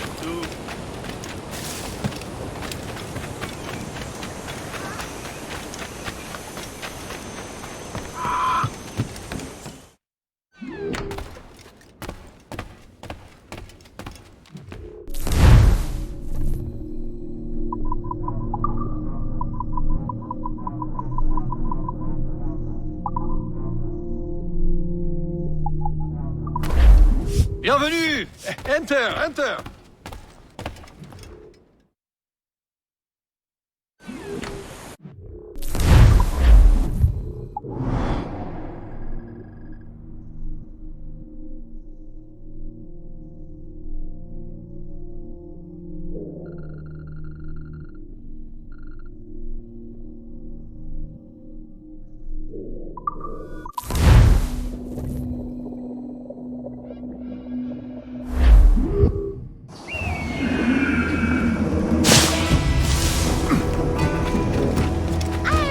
Tu. Bienvenue! Enter, enter!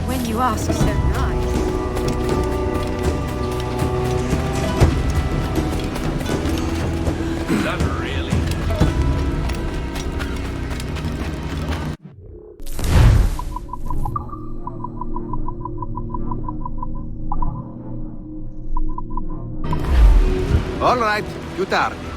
When you ask so nice. Not really. All right, più tardi.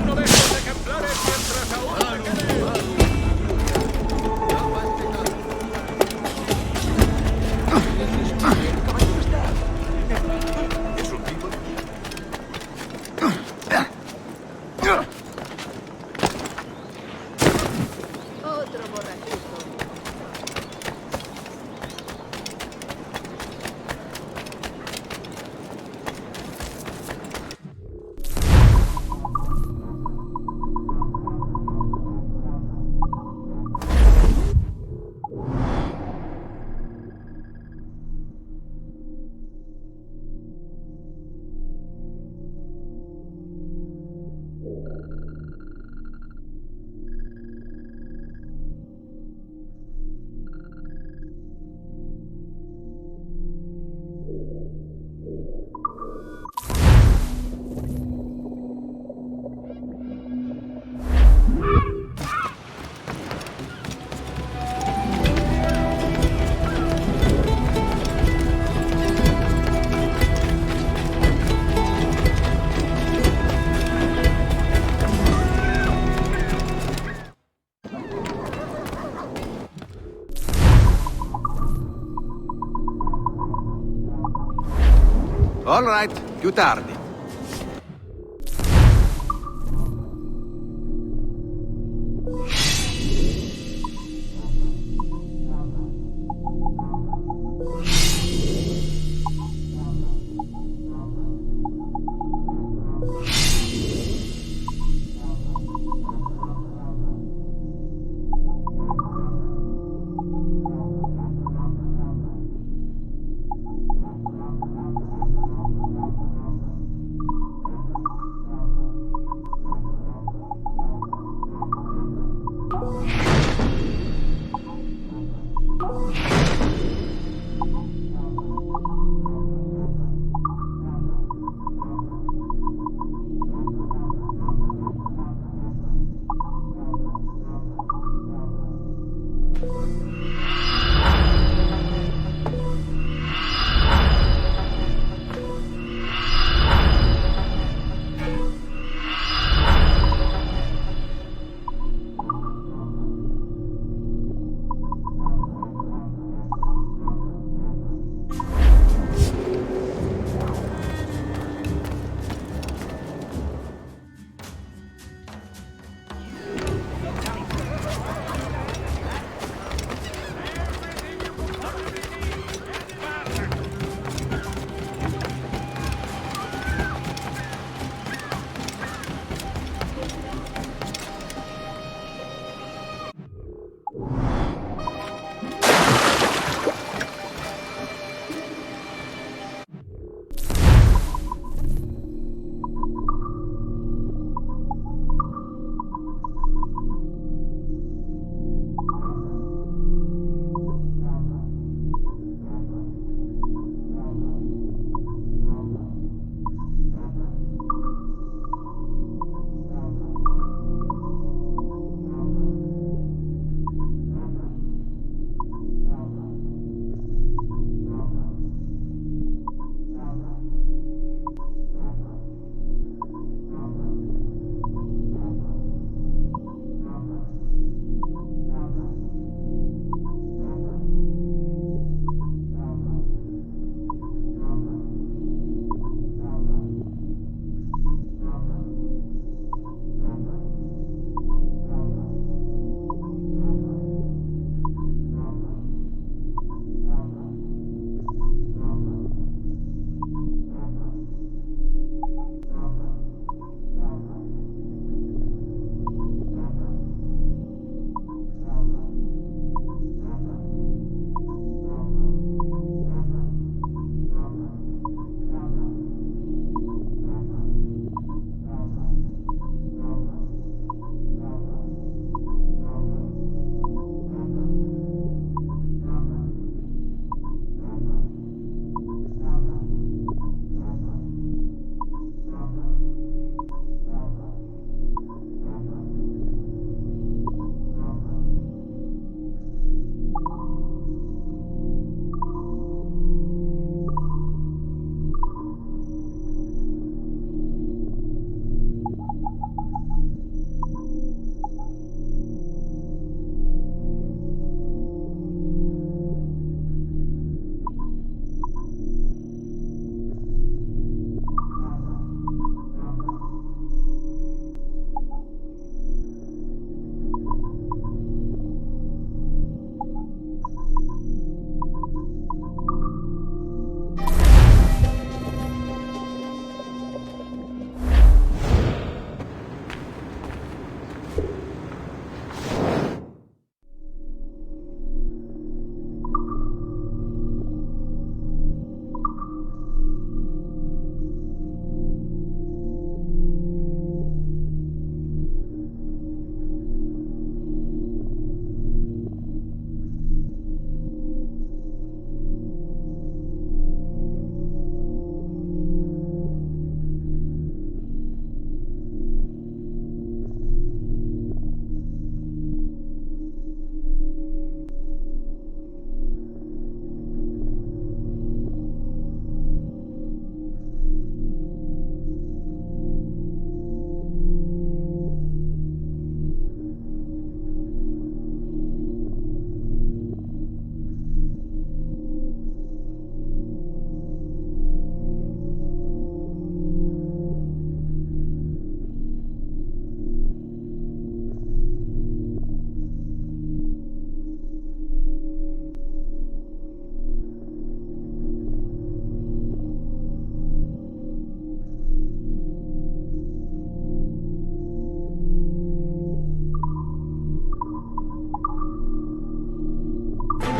Uno de estos ejemplares mientras aún me quede. ¿Es un tipo? Otro borrachito. All right, più tardi.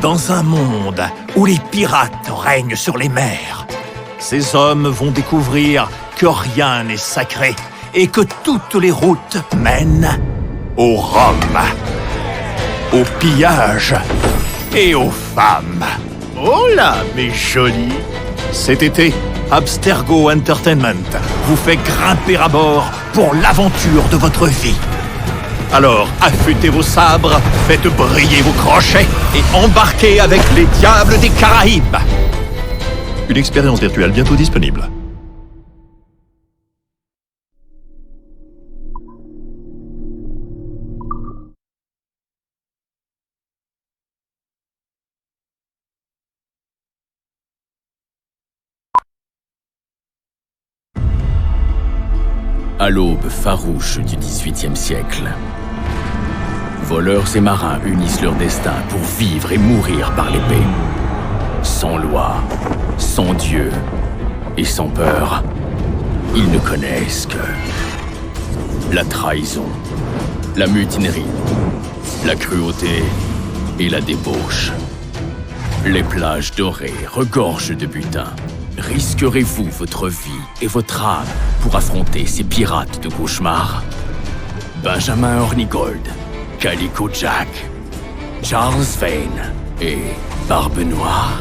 dans un monde où les pirates règnent sur les mers. Ces hommes vont découvrir que rien n'est sacré et que toutes les routes mènent au rhum, au pillage et aux femmes. Oh là, mes jolis! Cet été, Abstergo Entertainment vous fait grimper à bord pour l'aventure de votre vie. Alors, affûtez vos sabres, faites briller vos crochets et embarquez avec les diables des Caraïbes. Une expérience virtuelle bientôt disponible. À l'aube farouche du XVIIIe siècle, voleurs et marins unissent leur destin pour vivre et mourir par l'épée. Sans loi, sans Dieu et sans peur, ils ne connaissent que la trahison, la mutinerie, la cruauté et la débauche. Les plages dorées regorgent de butin. Risquerez-vous votre vie et votre âme pour affronter ces pirates de cauchemar? Benjamin Hornigold, Calico Jack, Charles Vane et Barbe Noire.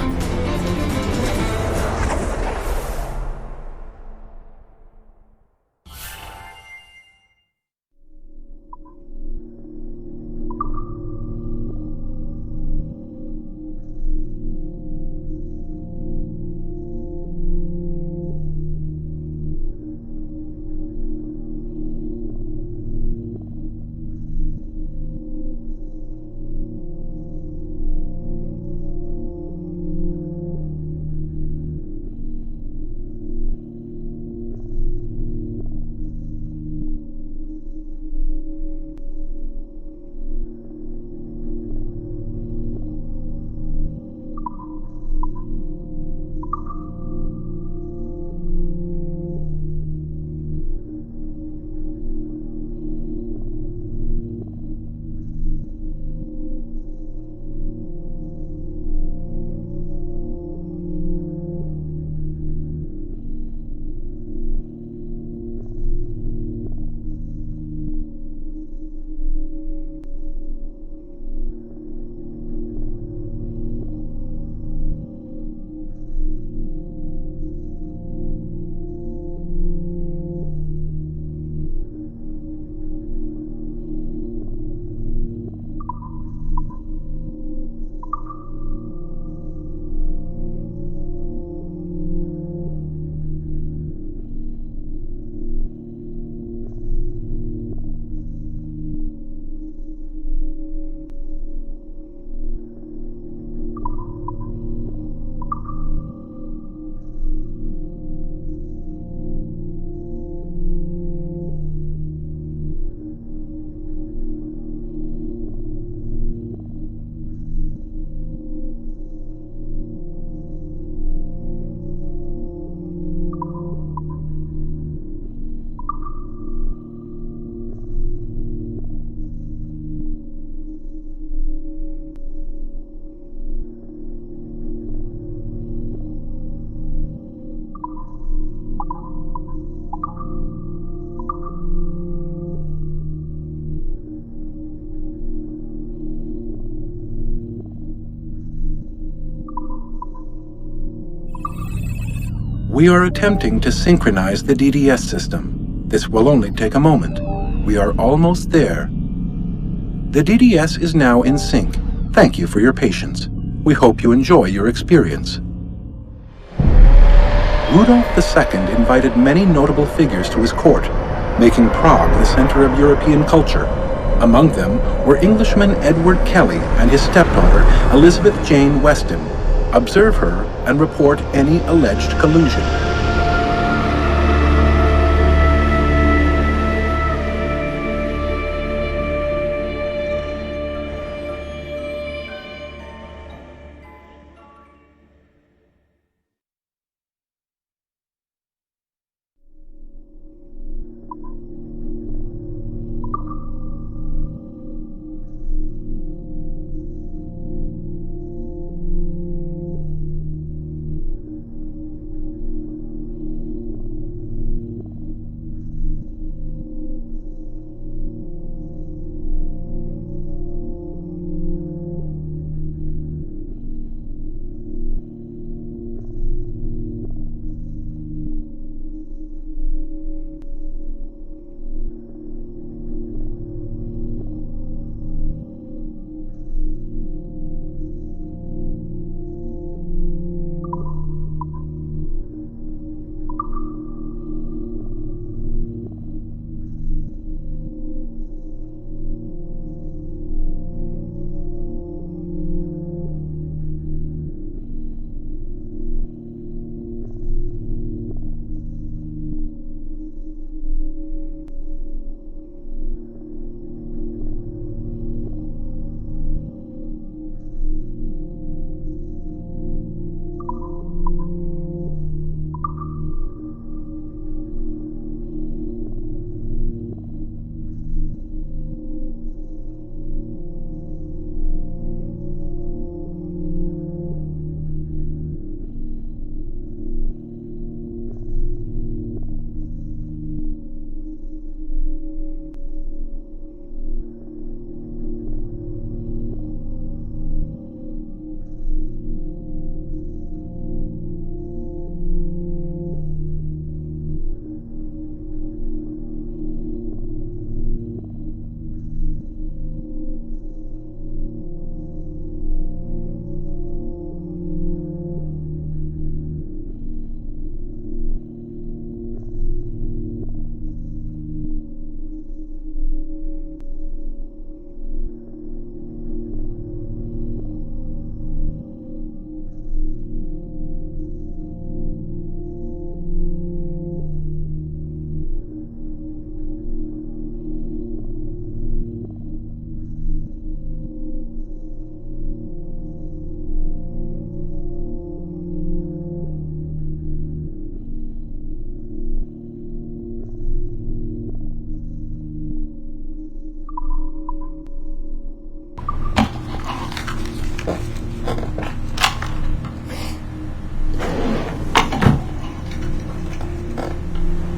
We are attempting to synchronize the DDS system. This will only take a moment. We are almost there. The DDS is now in sync. Thank you for your patience. We hope you enjoy your experience. Rudolf II invited many notable figures to his court, making Prague the center of European culture. Among them were Englishman Edward Kelly and his stepdaughter Elizabeth Jane Weston. Observe her and report any alleged collusion.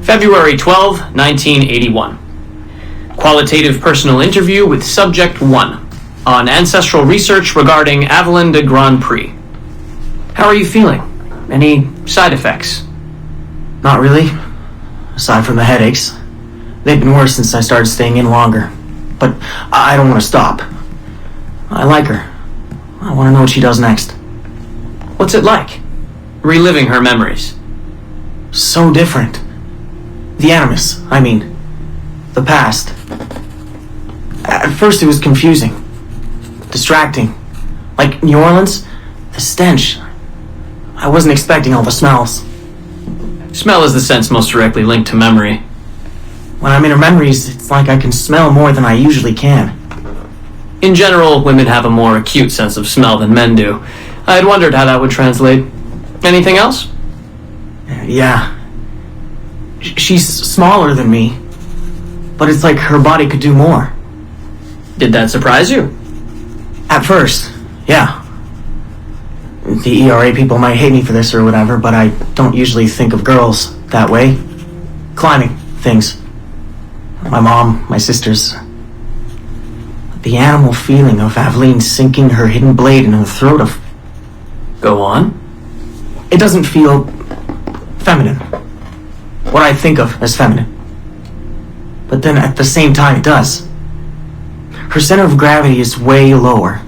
February 12, 1981. Qualitative personal interview with Subject 1 on ancestral research regarding Avalon de Grand Prix. How are you feeling? Any side effects? Not really. Aside from the headaches. They've been worse since I started staying in longer. But I don't want to stop. I like her. I want to know what she does next. What's it like? Reliving her memories. So different. The Animus, I mean. The past. At first it was confusing. Distracting. Like New Orleans, the stench. I wasn't expecting all the smells. Smell is the sense most directly linked to memory. When I'm in her memories, it's like I can smell more than I usually can. In general, women have a more acute sense of smell than men do. I had wondered how that would translate. Anything else? Yeah. She's smaller than me, but it's like her body could do more. Did that surprise you? At first, yeah. The ERA people might hate me for this or whatever, but I don't usually think of girls that way. Climbing things. My mom, my sisters. The animal feeling of Aveline sinking her hidden blade in the throat of... Go on. It doesn't feel feminine. What I think of as feminine. But then at the same time it does. Her center of gravity is way lower.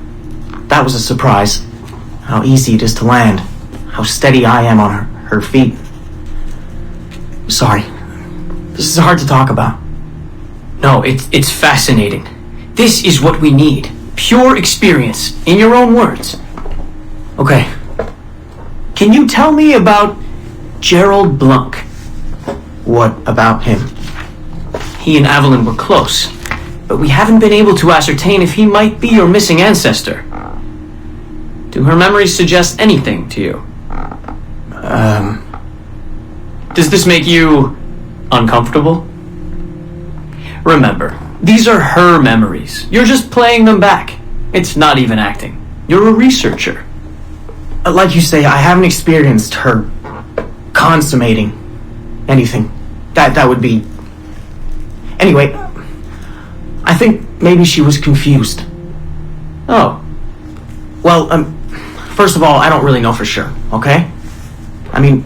That was a surprise. How easy it is to land. How steady I am on her feet. Sorry. This is hard to talk about. No, it's fascinating. This is what we need. Pure experience, in your own words. Okay. Can you tell me about Gerald Blanc? What about him? He and Avalon were close, but we haven't been able to ascertain if he might be your missing ancestor. Do her memories suggest anything to you? Does this make you uncomfortable? Remember, these are her memories. You're just playing them back. It's not even acting. You're a researcher. Like you say, I haven't experienced her consummating anything. That would be... Anyway, I think maybe she was confused. Oh. Well, first of all, I don't really know for sure, okay? I mean,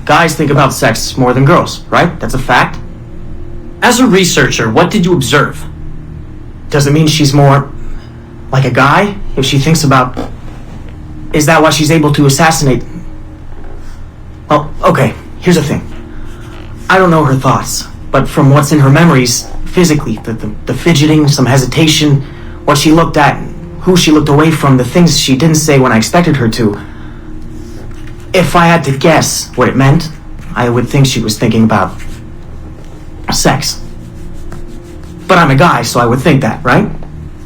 guys think about sex more than girls, right? That's a fact. As a researcher, what did you observe? Does it mean she's more like a guy if she thinks about... Is that why she's able to assassinate... Well, okay, here's the thing. I don't know her thoughts, but from what's in her memories, physically, the fidgeting, some hesitation, what she looked at, who she looked away from, the things she didn't say when I expected her to. If I had to guess what it meant, I would think she was thinking about sex. But I'm a guy, so I would think that, right?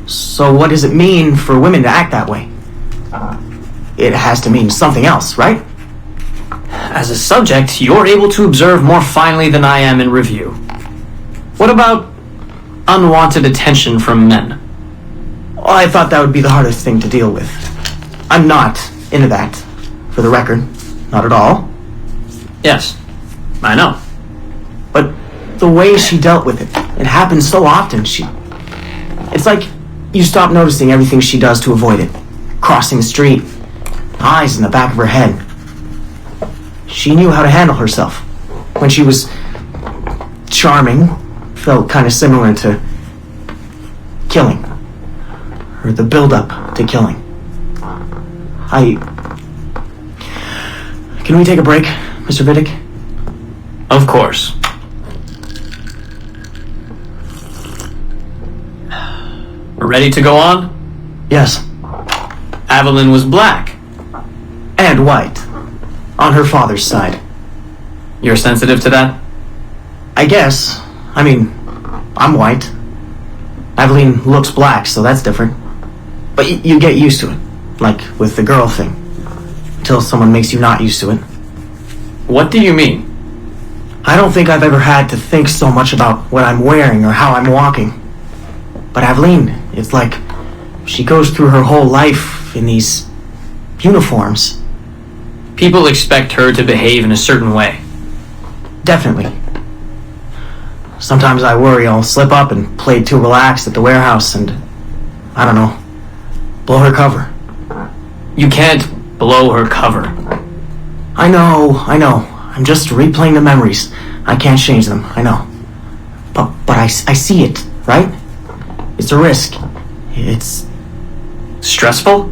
So what does it mean for women to act that way? It has to mean something else, right? As a subject, you're able to observe more finely than I am in review. What about unwanted attention from men? Well, I thought that would be the hardest thing to deal with. I'm not into that, for the record. Not at all. Yes, I know. But the way she dealt with it happens so often. It's like you stop noticing everything she does to avoid it. Crossing the street, eyes in the back of her head. She knew how to handle herself. When she was charming, felt kind of similar to killing. Or the build-up to killing. Can we take a break, Mr. Vidic? Of course. Ready to go on? Yes. Avalon was black. And white. On her father's side. You're sensitive to that? I guess. I mean, I'm white. Aveline looks black, so that's different. But you get used to it. Like with the girl thing. Until someone makes you not used to it. What do you mean? I don't think I've ever had to think so much about what I'm wearing or how I'm walking. But Aveline, it's like she goes through her whole life in these uniforms. People expect her to behave in a certain way. Definitely. Sometimes I worry I'll slip up and play too relaxed at the warehouse and, I don't know, blow her cover. You can't blow her cover. I know. I'm just replaying the memories. I can't change them, I know. But I see it, right? It's a risk. It's... Stressful?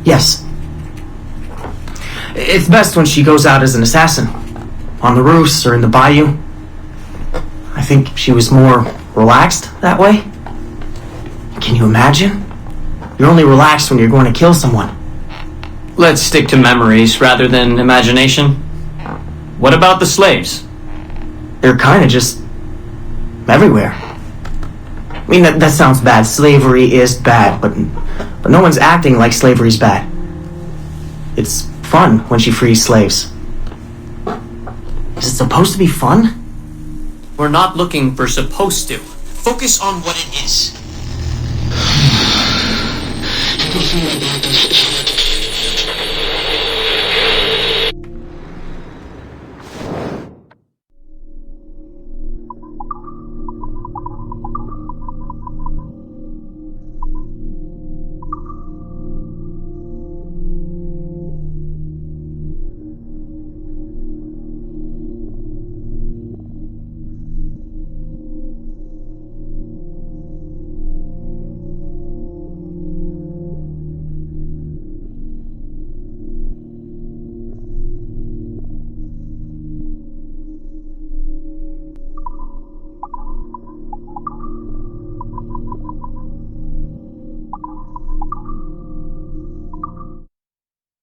Yes. It's best when she goes out as an assassin. On the roofs or in the bayou. I think she was more relaxed that way. Can you imagine? You're only relaxed when you're going to kill someone. Let's stick to memories rather than imagination. What about the slaves? They're kind of just... everywhere. I mean, that sounds bad. Slavery is bad, but no one's acting like slavery's bad. It's fun when she frees slaves. Is it supposed to be fun? We're not looking for supposed to. Focus on what it is.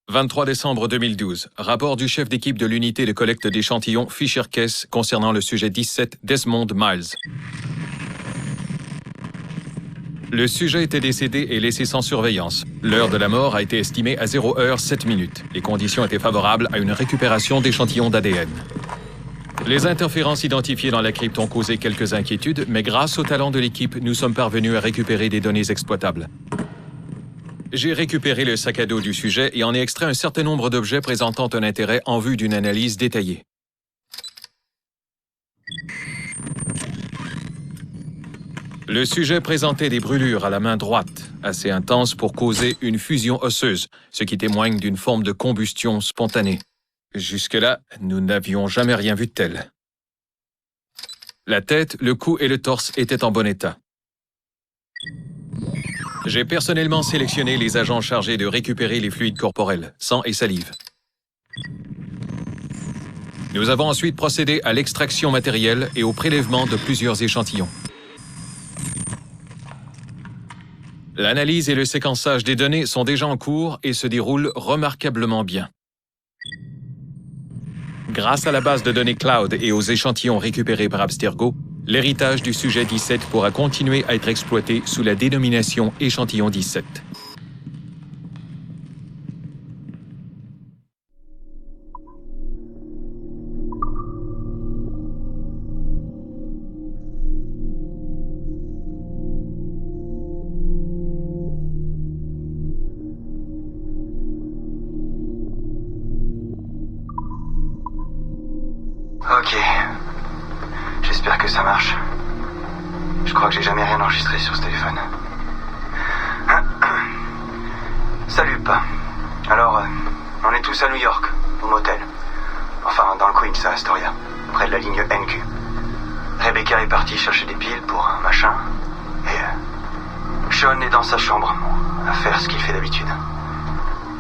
« 23 décembre 2012. Rapport du chef d'équipe de l'unité de collecte d'échantillons Fisher-Case concernant le sujet 17, Desmond Miles. Le sujet était décédé et laissé sans surveillance. L'heure de la mort a été estimée à 0h07. Les conditions étaient favorables à une récupération d'échantillons d'ADN. Les interférences identifiées dans la crypte ont causé quelques inquiétudes, mais grâce au talent de l'équipe, nous sommes parvenus à récupérer des données exploitables. J'ai récupéré le sac à dos du sujet et en ai extrait un certain nombre d'objets présentant un intérêt en vue d'une analyse détaillée. Le sujet présentait des brûlures à la main droite, assez intenses pour causer une fusion osseuse, ce qui témoigne d'une forme de combustion spontanée. Jusque-là, nous n'avions jamais rien vu de tel. La tête, le cou et le torse étaient en bon état. J'ai personnellement sélectionné les agents chargés de récupérer les fluides corporels, sang et salive. Nous avons ensuite procédé à l'extraction matérielle et au prélèvement de plusieurs échantillons. L'analyse et le séquençage des données sont déjà en cours et se déroulent remarquablement bien. Grâce à la base de données cloud et aux échantillons récupérés par Abstergo, l'héritage du sujet 17 pourra continuer à être exploité sous la dénomination échantillon 17. Ok. J'espère que ça marche. Je crois que j'ai jamais rien enregistré sur ce téléphone. Salut, Pa. Alors, on est tous à New York, au motel. Enfin, dans le Queens, à Astoria, près de la ligne NQ. Rebecca est partie chercher des piles pour un machin. Et Sean est dans sa chambre, à faire ce qu'il fait d'habitude.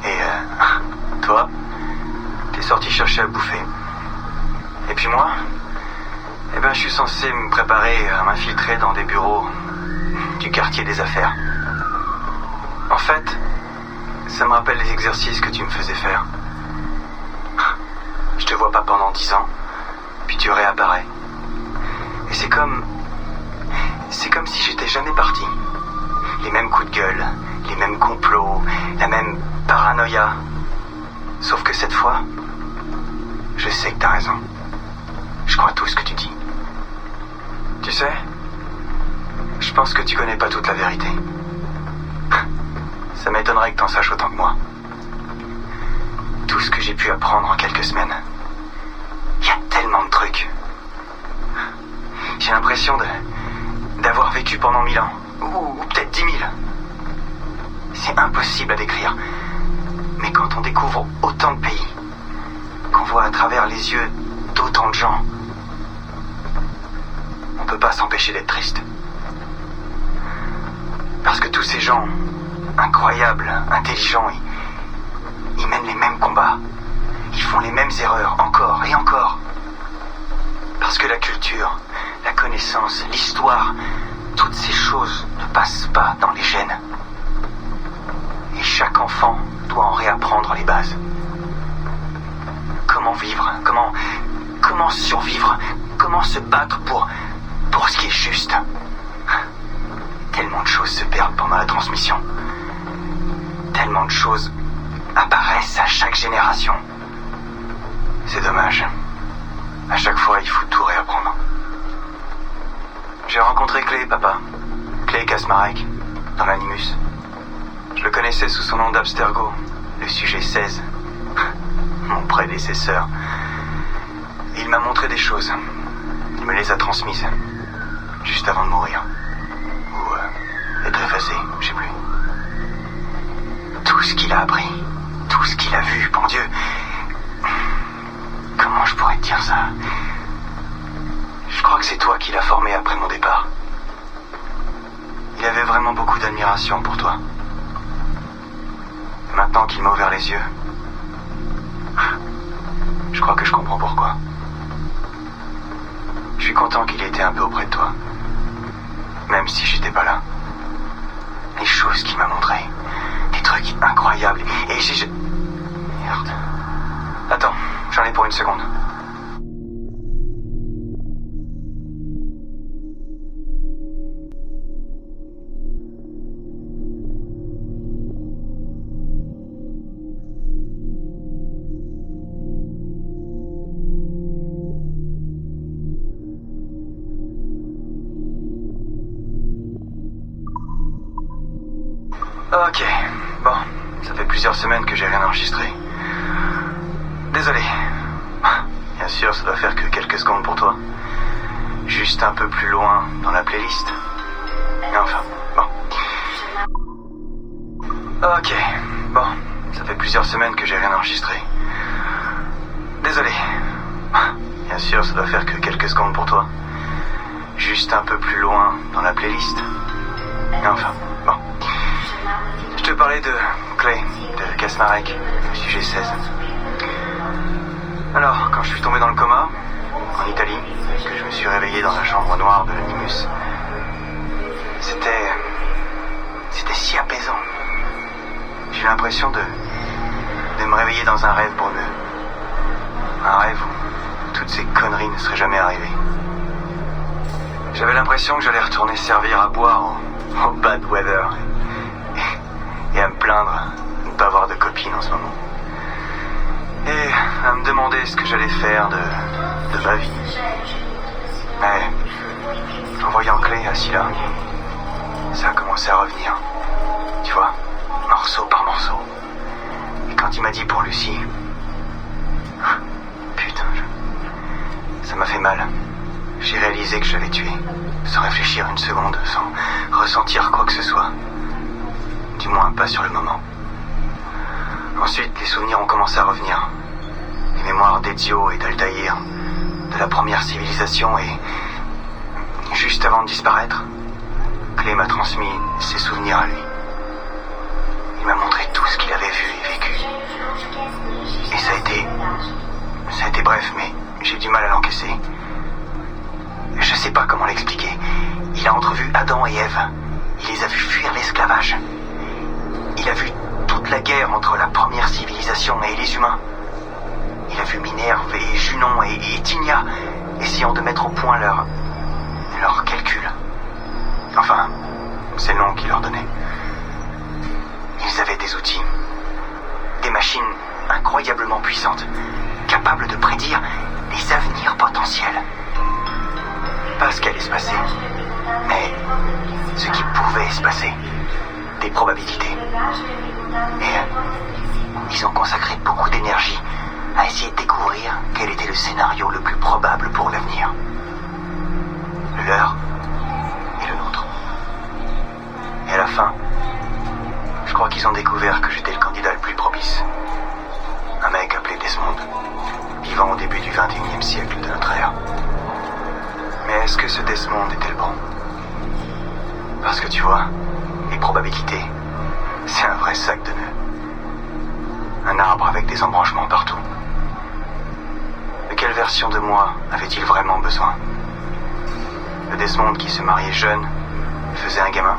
Et toi, t'es sorti chercher à bouffer. Et puis moi, je suis censé me préparer à m'infiltrer dans des bureaux du quartier des affaires. En fait, ça me rappelle les exercices que tu me faisais faire. Je te vois pas pendant 10 ans, puis tu réapparais. Et c'est comme si j'étais jamais parti. Les mêmes coups de gueule, les mêmes complots, la même paranoïa. Sauf que cette fois, je sais que t'as raison. Je crois tout ce que tu dis. Tu sais, je pense que tu connais pas toute la vérité. Ça m'étonnerait que t'en saches autant que moi. Tout ce que j'ai pu apprendre en quelques semaines. Il y a tellement de trucs. J'ai l'impression d'avoir vécu pendant 1000 ans. Ou peut-être 10 000. C'est impossible à décrire. Mais quand on découvre autant de pays, qu'on voit à travers les yeux d'autant de gens, on peut pas s'empêcher d'être triste. Parce que tous ces gens, incroyables, intelligents, ils mènent les mêmes combats. Ils font les mêmes erreurs, encore et encore. Parce que la culture, la connaissance, l'histoire, toutes ces choses ne passent pas dans les gènes. Et chaque enfant doit en réapprendre les bases. Comment vivre, comment survivre, comment se battre pour ce qui est juste. Tellement de choses se perdent pendant la transmission. Tellement de choses apparaissent à chaque génération. C'est dommage. À chaque fois, il faut tout réapprendre. J'ai rencontré Clay, papa. Clay Kasmarek, dans l'Animus. Je le connaissais sous son nom d'Abstergo, le sujet 16. Mon prédécesseur. Il m'a montré des choses. Il me les a transmises. Juste avant de mourir. Ou être effacé, je sais plus. Tout ce qu'il a appris. Tout ce qu'il a vu, bon Dieu. Comment je pourrais te dire ça? Je crois que c'est toi qui l'as formé après mon départ. Il avait vraiment beaucoup d'admiration pour toi. Maintenant qu'il m'a ouvert les yeux, je crois que je comprends pourquoi. Je suis content qu'il était un peu auprès de toi. Même si j'étais pas là. Les choses qu'il m'a montrées. Des trucs incroyables. Et j'ai... Merde. Attends, j'en ai pour une seconde. Ok, bon, ça fait plusieurs semaines que j'ai rien enregistré. Désolé. Bien sûr, ça doit faire que quelques secondes pour toi. Juste un peu plus loin dans la playlist. Enfin, bon. Ok, bon, ça fait plusieurs semaines que j'ai rien enregistré. Désolé. Bien sûr, ça doit faire que quelques secondes pour toi. Juste un peu plus loin dans la playlist. Enfin, bon. Je te parlais de Clay, de Kasmarek, le sujet 16. Alors, quand je suis tombé dans le coma, en Italie, que je me suis réveillé dans la chambre noire de l'Animus, c'était si apaisant. J'ai eu l'impression de me réveiller dans un rêve brumeux. Un rêve où toutes ces conneries ne seraient jamais arrivées. J'avais l'impression que j'allais retourner servir à boire au bad weather et à me plaindre de ne pas avoir de copine en ce moment. Et à me demander ce que j'allais faire de ma vie. Mais en voyant Clay assis là, ça a commencé à revenir. Tu vois, morceau par morceau. Et quand il m'a dit pour Lucie, putain, ça m'a fait mal. J'ai réalisé que je l'avais tué, sans réfléchir une seconde, sans ressentir quoi que ce soit. Du moins pas sur le moment. Ensuite, les souvenirs ont commencé à revenir. Les mémoires d'Ezio et d'Altaïr, de la première civilisation, et juste avant de disparaître, Clay m'a transmis ses souvenirs à lui. Il m'a montré tout ce qu'il avait vu et vécu. Et ça a été bref, mais j'ai du mal à l'encaisser. Je sais pas comment l'expliquer. Il a entrevu Adam et Ève. Il les a vus fuir l'esclavage. Il a vu toute la guerre entre la première civilisation et les humains. Il a vu Minerve et Junon et Tinia essayant de mettre au point leurs calculs. Enfin, c'est le nom qu'il leur donnait. Ils avaient des outils. Des machines incroyablement puissantes, capables de prédire les avenirs potentiels. Pas ce qui allait se passer, mais ce qui pouvait se passer. Des probabilités. Et ils ont consacré beaucoup d'énergie à essayer de découvrir quel était le scénario le plus probable pour l'avenir. leur et le nôtre. Et à la fin, je crois qu'ils ont découvert que j'étais le candidat le plus propice. Un mec appelé Desmond, vivant au début du XXIe siècle de notre ère. Mais est-ce que ce Desmond était le bon? Parce que tu vois, les probabilités, c'est un vrai sac de nœuds. Un arbre avec des embranchements partout. De quelle version de moi avait-il vraiment besoin? Le Desmond qui se mariait jeune et faisait un gamin?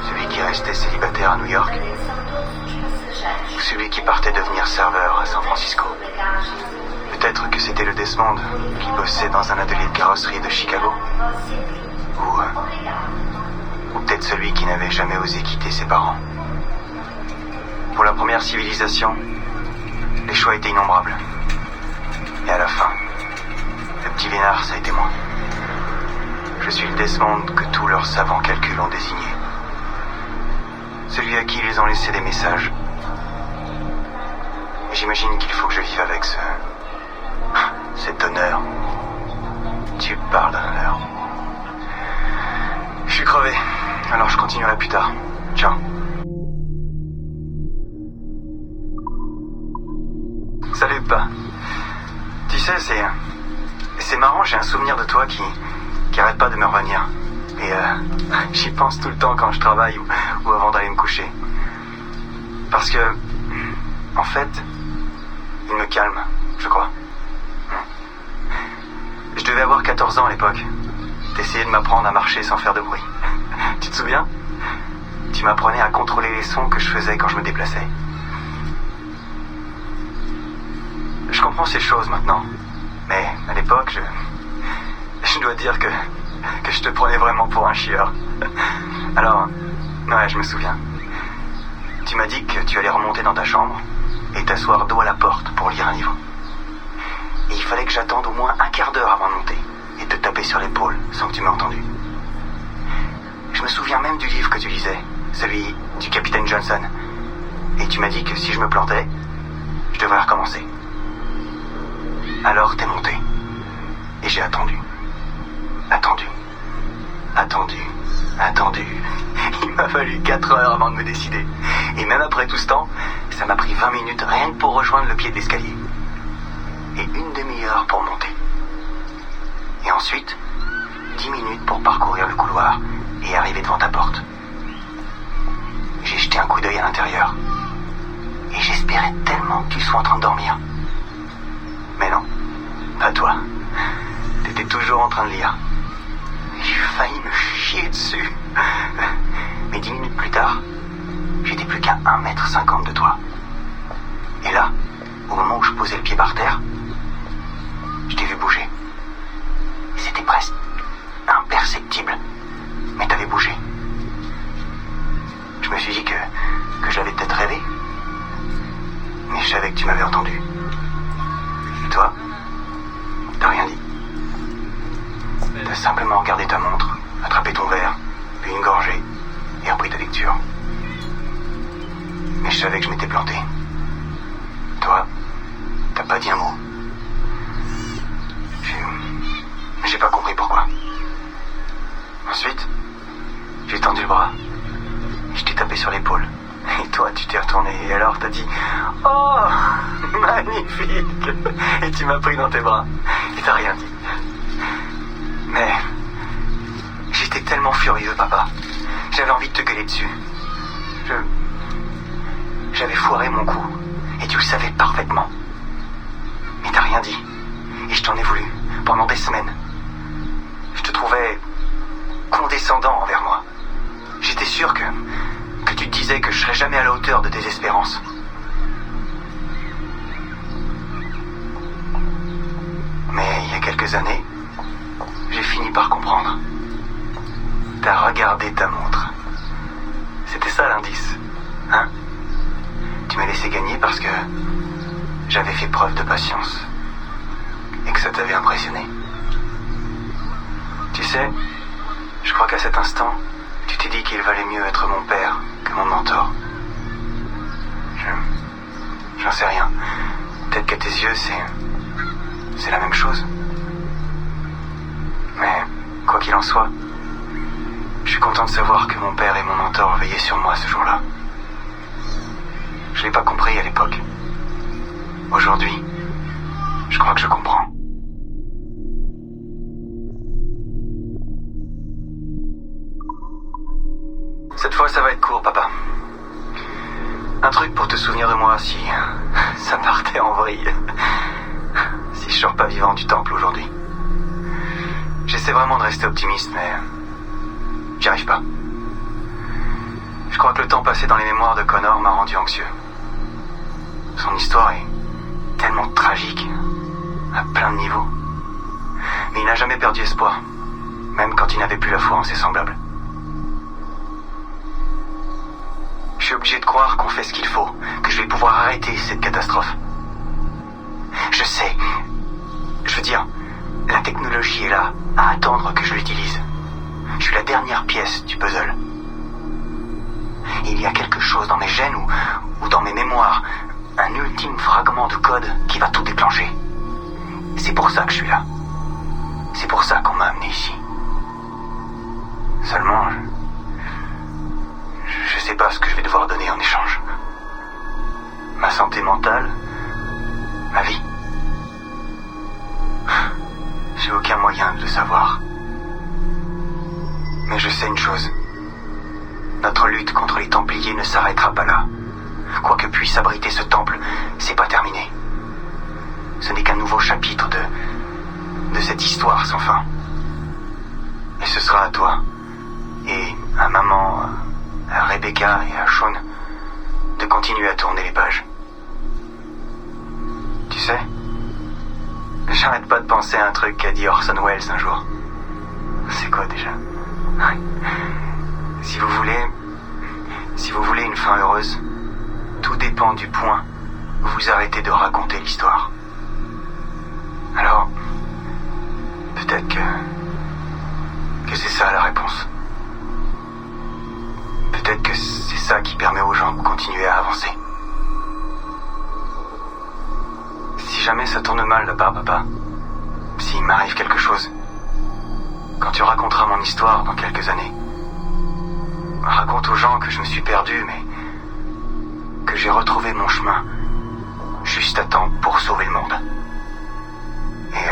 Celui qui restait célibataire à New York? Ou celui qui partait devenir serveur à San Francisco? Peut-être que c'était le Desmond qui bossait dans un atelier de carrosserie de Chicago? Ou peut-être celui qui n'avait jamais osé quitter ses parents? Pour la première civilisation, les choix étaient innombrables. Et à la fin, le petit vénard, ça a été moi. Je suis le Desmond que tous leurs savants calculs ont désigné. Celui à qui ils ont laissé des messages. Et j'imagine qu'il faut que je vive avec cet honneur. Tu parles d'un honneur. Je suis crevé, alors je continuerai plus tard. Ciao. Salut, Pa. Tu sais, c'est marrant, j'ai un souvenir de toi qui arrête pas de me revenir. Et j'y pense tout le temps quand je travaille ou avant d'aller me coucher. Parce que, en fait, il me calme, je crois. Je devais avoir 14 ans à l'époque. T'essayais de m'apprendre à marcher sans faire de bruit. Tu te souviens? Tu m'apprenais à contrôler les sons que je faisais quand je me déplaçais. Je comprends ces choses maintenant. Mais à l'époque, je dois dire que je te prenais vraiment pour un chieur. Alors, ouais, je me souviens. Tu m'as dit que tu allais remonter dans ta chambre et t'asseoir dos à la porte pour lire un livre. Et il fallait que j'attende au moins un quart d'heure avant de monter et te taper sur l'épaule sans que tu m'aies entendu. Je me souviens même du livre que tu lisais, celui du capitaine Johnson. Et tu m'as dit que si je me plantais, je devrais recommencer. Alors t'es monté. Et j'ai attendu. Attendu. Il m'a fallu 4 heures avant de me décider. Et même après tout ce temps, ça m'a pris 20 minutes rien que pour rejoindre le pied de l'escalier. Et une demi-heure pour monter. Et ensuite, 10 minutes pour parcourir le couloir et arriver devant ta porte. J'ai jeté un coup d'œil à l'intérieur. Et j'espérais tellement que tu sois en train de dormir. Mais non, pas toi. T'étais toujours en train de lire. J'ai failli me chier dessus. Mais 10 minutes plus tard, j'étais plus qu'à 1,50 m de toi. Et là, au moment où je posais le pied par terre, je t'ai vu bouger. C'était presque imperceptible. Mais t'avais bougé. Je me suis dit que j'avais peut-être rêvé. Mais je savais que tu m'avais entendu. Et toi, t'as rien dit. T'as simplement regardé ta montre, attrapé ton verre, puis une gorgée, et repris ta lecture. Mais je savais que je m'étais planté. Toi, t'as pas dit un mot. J'ai pas compris pourquoi. Ensuite, j'ai tendu le bras. Je t'ai tapé sur l'épaule. Et toi, tu t'es retourné. Et alors, t'as dit « Oh, magnifique !» Et tu m'as pris dans tes bras. Et t'as rien dit. Mais j'étais tellement furieux, papa. J'avais envie de te gueuler dessus. J'avais foiré mon coup. Et tu le savais parfaitement. Mais t'as rien dit. Et je t'en ai voulu. Pendant des semaines. Je te trouvais condescendant envers moi. J'étais sûr que tu te disais que je serais jamais à la hauteur de tes espérances. Mais il y a quelques années, j'ai fini par comprendre. T'as regardé ta montre. C'était ça l'indice, hein? Tu m'as laissé gagner parce que j'avais fait preuve de patience. Et que ça t'avait impressionné. Tu sais, je crois qu'à cet instant, tu t'es dit qu'il valait mieux être mon père que mon mentor. J'en sais rien. Peut-être qu'à tes yeux, c'est la même chose. Mais de savoir que mon père et mon mentor veillaient sur moi ce jour-là. Je l'ai pas compris à l'époque. Aujourd'hui, je crois que je comprends. Cette fois, ça va être court, papa. Un truc pour te souvenir de moi si ça partait en vrille. Si je sors pas vivant du temple aujourd'hui. J'essaie vraiment de rester optimiste, mais j'y arrive pas. Je crois que le temps passé dans les mémoires de Connor m'a rendu anxieux. Son histoire est tellement tragique, à plein de niveaux. Mais il n'a jamais perdu espoir, même quand il n'avait plus la foi en ses semblables. Je suis obligé de croire qu'on fait ce qu'il faut, que je vais pouvoir arrêter cette catastrophe. Je sais. Je veux dire, la technologie est là, à attendre que je l'utilise. Je suis la dernière pièce du puzzle. Il y a quelque chose dans mes gènes ou dans mes mémoires, un ultime fragment de code qui va tout déclencher. C'est pour ça que je suis là. C'est pour ça qu'on m'a amené ici. Seulement, je sais pas ce que je vais devoir donner en échange. Ma santé mentale, ma vie. J'ai aucun moyen de le savoir. Mais je sais une chose. Notre lutte contre les Templiers ne s'arrêtera pas là. Quoi que puisse abriter ce temple, c'est pas terminé. Ce n'est qu'un nouveau chapitre de cette histoire sans fin. Et ce sera à toi, et à maman, à Rebecca et à Sean, de continuer à tourner les pages. Tu sais, j'arrête pas de penser à un truc qu'a dit Orson Welles un jour. C'est quoi déjà? Si vous voulez une fin heureuse, tout dépend du point où vous arrêtez de raconter l'histoire. Alors, peut-être que c'est ça la réponse. Peut-être que c'est ça qui permet aux gens de continuer à avancer. Si jamais ça tourne mal là-bas, papa, s'il m'arrive quelque chose, quand tu raconteras mon histoire dans quelques années, raconte aux gens que je me suis perdu, mais que j'ai retrouvé mon chemin juste à temps pour sauver le monde. Et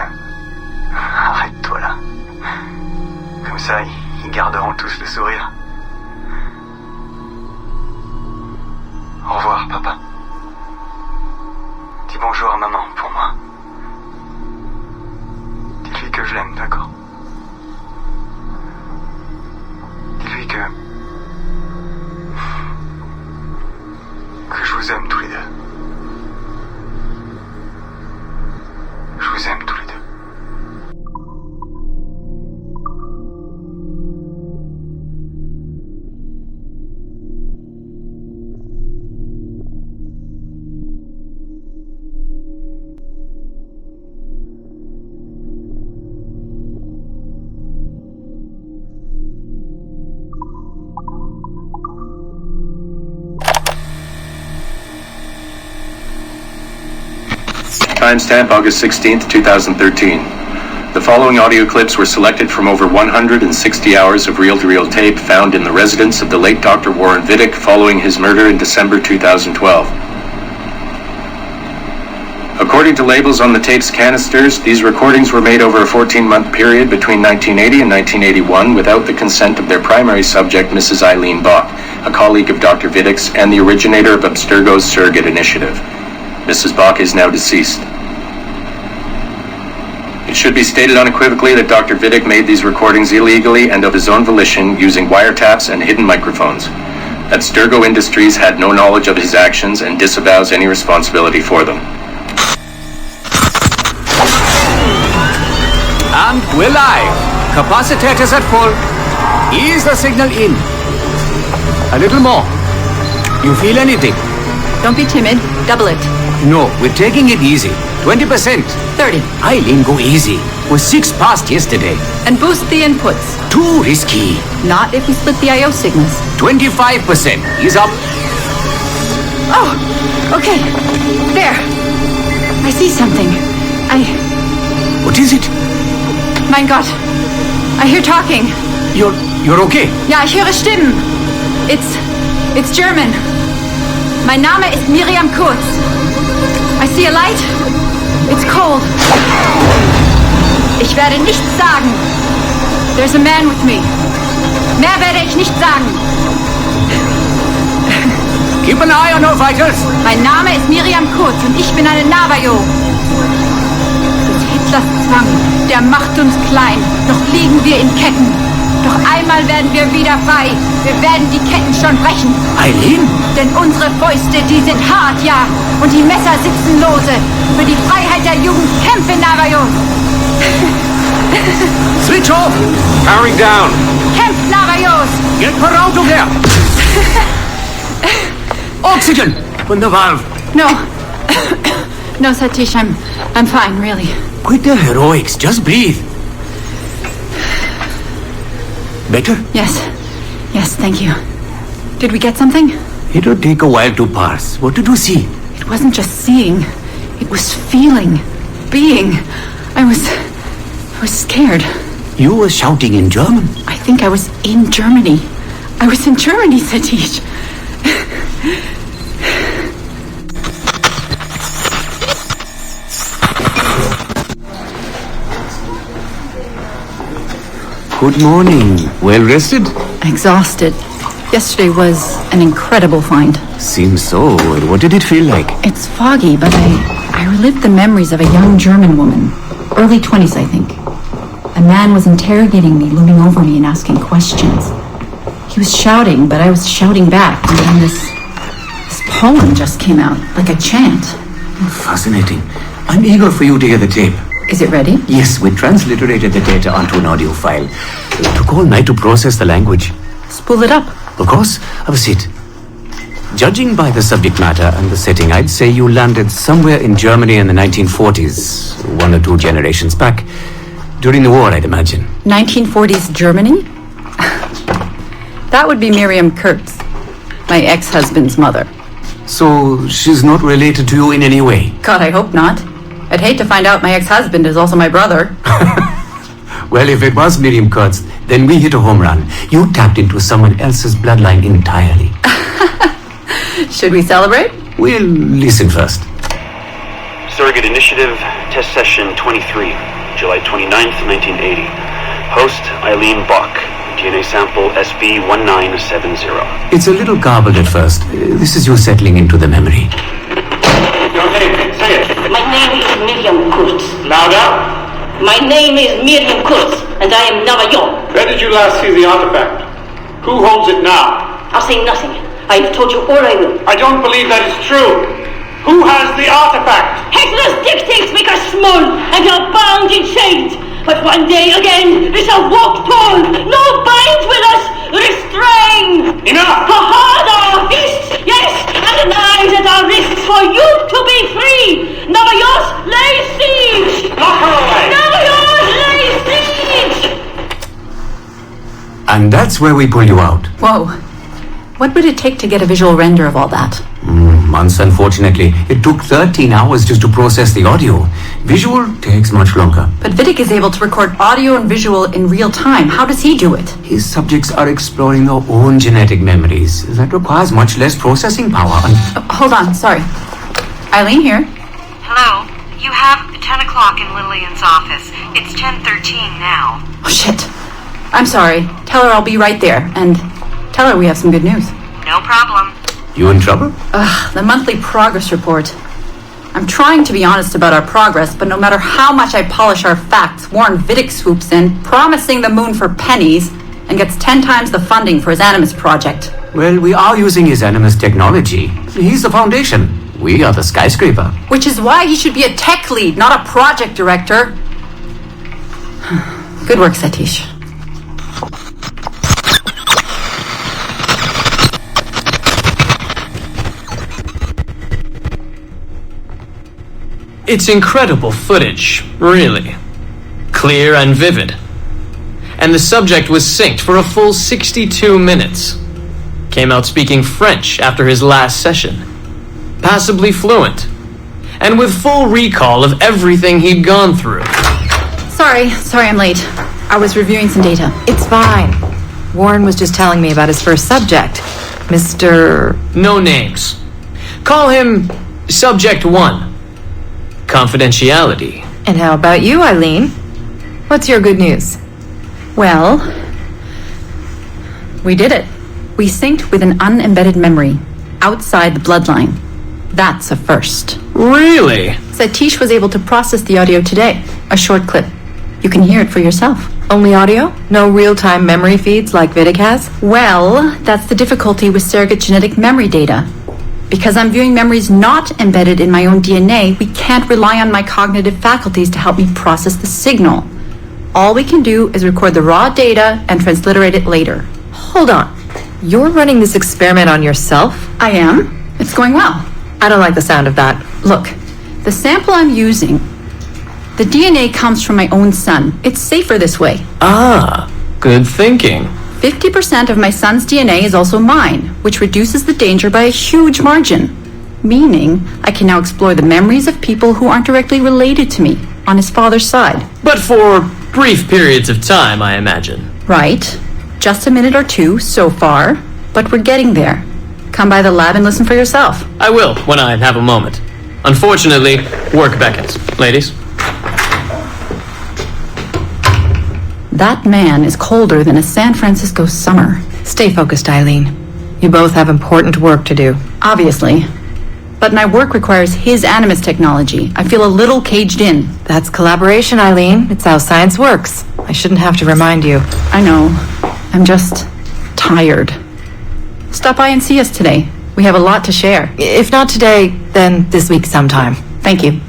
arrête-toi là. Comme ça, ils garderont tous le sourire. Au revoir, papa. Dis bonjour à maman pour moi. Dis-lui que je l'aime, d'accord? Dis-lui que je vous aime tous les deux. Je vous aime tous les deux. Timestamp August 16th, 2013. The following audio clips were selected from over 160 hours of reel-to-reel tape found in the residence of the late Dr. Warren Vidic following his murder in December 2012. According to labels on the tape's canisters, these recordings were made over a 14-month period between 1980 and 1981 without the consent of their primary subject, Mrs. Eileen Bach, a colleague of Dr. Vidic's and the originator of Abstergo's surrogate initiative. Mrs. Bach is now deceased. It should be stated unequivocally that Dr. Vidic made these recordings illegally and of his own volition using wiretaps and hidden microphones. Abstergo Industries had no knowledge of his actions and disavows any responsibility for them. And we're live. Capacitors at full. Ease the signal in. A little more. You feel anything? Don't be timid. Double it. No, we're taking it easy. 20%. 30. Eileen, go easy. We're 6 past yesterday. And boost the inputs. Too risky. Not if we split the I/O signals. 25%. Ease up. Oh, okay. There. I see something. What is it? Mein Gott. I hear talking. You're okay? Ja, ich höre Stimmen. It's German. Mein Name ist Miriam Kurz. I see a light. It's cold. Ich werde nichts sagen. There's a man with me. Mehr werde ich nicht sagen. Keep an eye on our vitals. Mein Name ist Miriam Kurz und ich bin eine Navajo. Des Hitlers Zwang, der macht uns klein. Doch liegen wir in Ketten. Doch einmal werden wir wieder frei. Wir werden die Ketten schon brechen. Eileen? Denn unsere Fäuste, die sind hart, ja. Und die Messer sitzen lose. Für die Freiheit der Jugend kämpfen Navajos. Switch off! Powering down. Kämpft Navajos! Get her out of there! Oxygen! From the valve. No. No, Satish, I'm fine, really. Quit the heroics. Just breathe. Better? Yes, thank you. Did we get something? It'll take a while to parse. What did you see? It wasn't just seeing. It was feeling. Being. I was scared. You were shouting in German? I think I was in Germany. I was in Germany, Satish. Good morning. Well rested? Exhausted. Yesterday was an incredible find. Seems so. What did it feel like? It's foggy, but I relived the memories of a young German woman. Early 20s, I think. A man was interrogating me, looming over me and asking questions. He was shouting, but I was shouting back. And then this poem just came out, like a chant. Fascinating. I'm eager for you to hear the tape. Is it ready? Yes, we transliterated the data onto an audio file. It took all night to process the language. Spool it up. Of course. Have a seat. Judging by the subject matter and the setting, I'd say you landed somewhere in Germany in the 1940s, 1 or 2 generations back. During the war, I'd imagine. 1940s Germany? That would be Miriam Kurtz, my ex-husband's mother. So she's not related to you in any way? God, I hope not. I'd hate to find out my ex-husband is also my brother. Well, if it was Miriam Kurtz, then we hit a home run. You tapped into someone else's bloodline entirely. Should we celebrate? We'll listen first. Surrogate Initiative, Test Session 23, July 29th, 1980. Host, Eileen Bach. DNA sample SB1970. It's a little garbled at first. This is you settling into the memory. Your name, say it. My name is Miriam Kurtz. Louder. My name is Miriam Kurtz, and I am Navajo. Where did you last see the artifact? Who holds it now? I'll say nothing. I have told you all I will. I don't believe that is true. Who has the artifact? Hitler's dictates make us small, and we are bound in chains. But one day again, we shall walk tall. No binds with us, restrain. Enough! For hard our fists, yes, and the knives at our wrists for you to be free. Navajos lay siege. Lock her away. Navajos lay siege. And that's where we pull you out. Whoa. What would it take to get a visual render of all that? Months, unfortunately. It took 13 hours just to process the audio. Visual takes much longer. But Vidic is able to record audio and visual in real time. How does he do it? His subjects are exploring their own genetic memories. That requires much less processing power. Hold on, sorry. Eileen here. Hello. You have 10 o'clock in Lillian's office. It's 10:13 now. Oh, shit. I'm sorry. Tell her I'll be right there. And tell her we have some good news. No problem. You in trouble? The monthly progress report. I'm trying to be honest about our progress, but no matter how much I polish our facts, Warren Vidic swoops in, promising the moon for pennies, and gets 10 times the funding for his Animus project. Well, we are using his Animus technology. He's the foundation. We are the skyscraper. Which is why he should be a tech lead, not a project director. Good work, Satish. It's incredible footage, really. Clear and vivid. And the subject was synced for a full 62 minutes. Came out speaking French after his last session. Passably fluent. And with full recall of everything he'd gone through. Sorry I'm late. I was reviewing some data. It's fine. Warren was just telling me about his first subject, Mr. No names. Call him Subject 1. Confidentiality. And how about you, Eileen? What's your good news? Well, we did it. We synced with an unembedded memory outside the bloodline. That's a first. Really? Satish was able to process the audio today. A short clip. You can hear it for yourself. Only audio? No real-time memory feeds like Vidic has? Well, that's the difficulty with surrogate genetic memory data. Because I'm viewing memories not embedded in my own DNA, we can't rely on my cognitive faculties to help me process the signal. All we can do is record the raw data and transliterate it later. Hold on. You're running this experiment on yourself? I am. It's going well. I don't like the sound of that. Look, the sample I'm using, the DNA comes from my own son. It's safer this way. Ah, good thinking. 50% of my son's DNA is also mine, which reduces the danger by a huge margin. Meaning, I can now explore the memories of people who aren't directly related to me on his father's side. But for brief periods of time, I imagine. Right. Just a minute or two so far, but we're getting there. Come by the lab and listen for yourself. I will, when I have a moment. Unfortunately, work beckons. Ladies? That man is colder than a San Francisco summer. Stay focused, Eileen. You both have important work to do. Obviously. But my work requires his animus technology. I feel a little caged in. That's collaboration, Eileen. It's how science works. I shouldn't have to remind you. I know. I'm just tired. Stop by and see us today. We have a lot to share. If not today, then this week sometime. Thank you.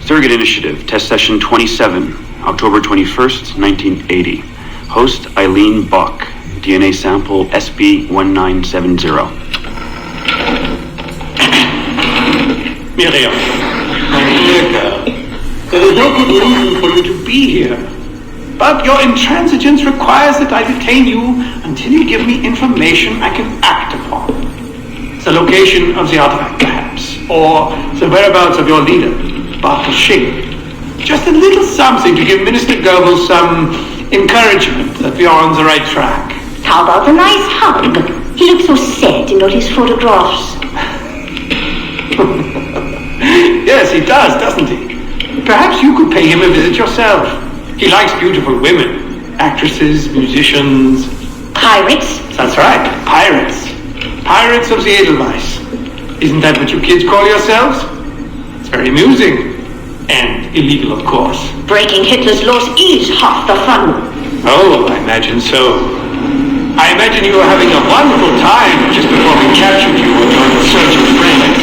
Surrogate Initiative, Test Session 27, October 21st, 1980. Host Eileen Bach, DNA sample SB1970. Miriam, my dear girl, there is no good reason for you to be here. But your intransigence requires that I detain you until you give me information I can act upon. The location of the artifact, perhaps, or the whereabouts of your leader, Bartle Shing. Just a little something to give Minister Goebbels some encouragement that we are on the right track. How about a nice hug? He looks so sad in all his photographs. Yes, he does, doesn't he? Perhaps you could pay him a visit yourself. He likes beautiful women, actresses, musicians. Pirates? That's right, pirates. Pirates of the Edelweiss. Isn't that what you kids call yourselves? It's very amusing. And illegal, of course. Breaking Hitler's laws is half the fun. Oh, I imagine so. I imagine you were having a wonderful time just before we captured you on your search of friends.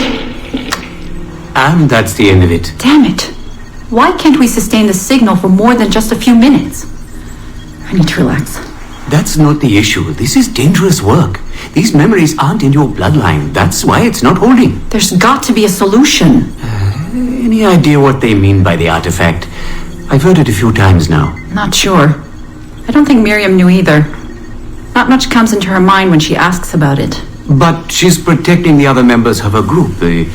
And that's the end of it. Damn it. Why can't we sustain the signal for more than just a few minutes? I need to relax. That's not the issue. This is dangerous work. These memories aren't in your bloodline. That's why it's not holding. There's got to be a solution. Any idea what they mean by the artifact? I've heard it a few times now. Not sure. I don't think Miriam knew either. Not much comes into her mind when she asks about it. But she's protecting the other members of her group, the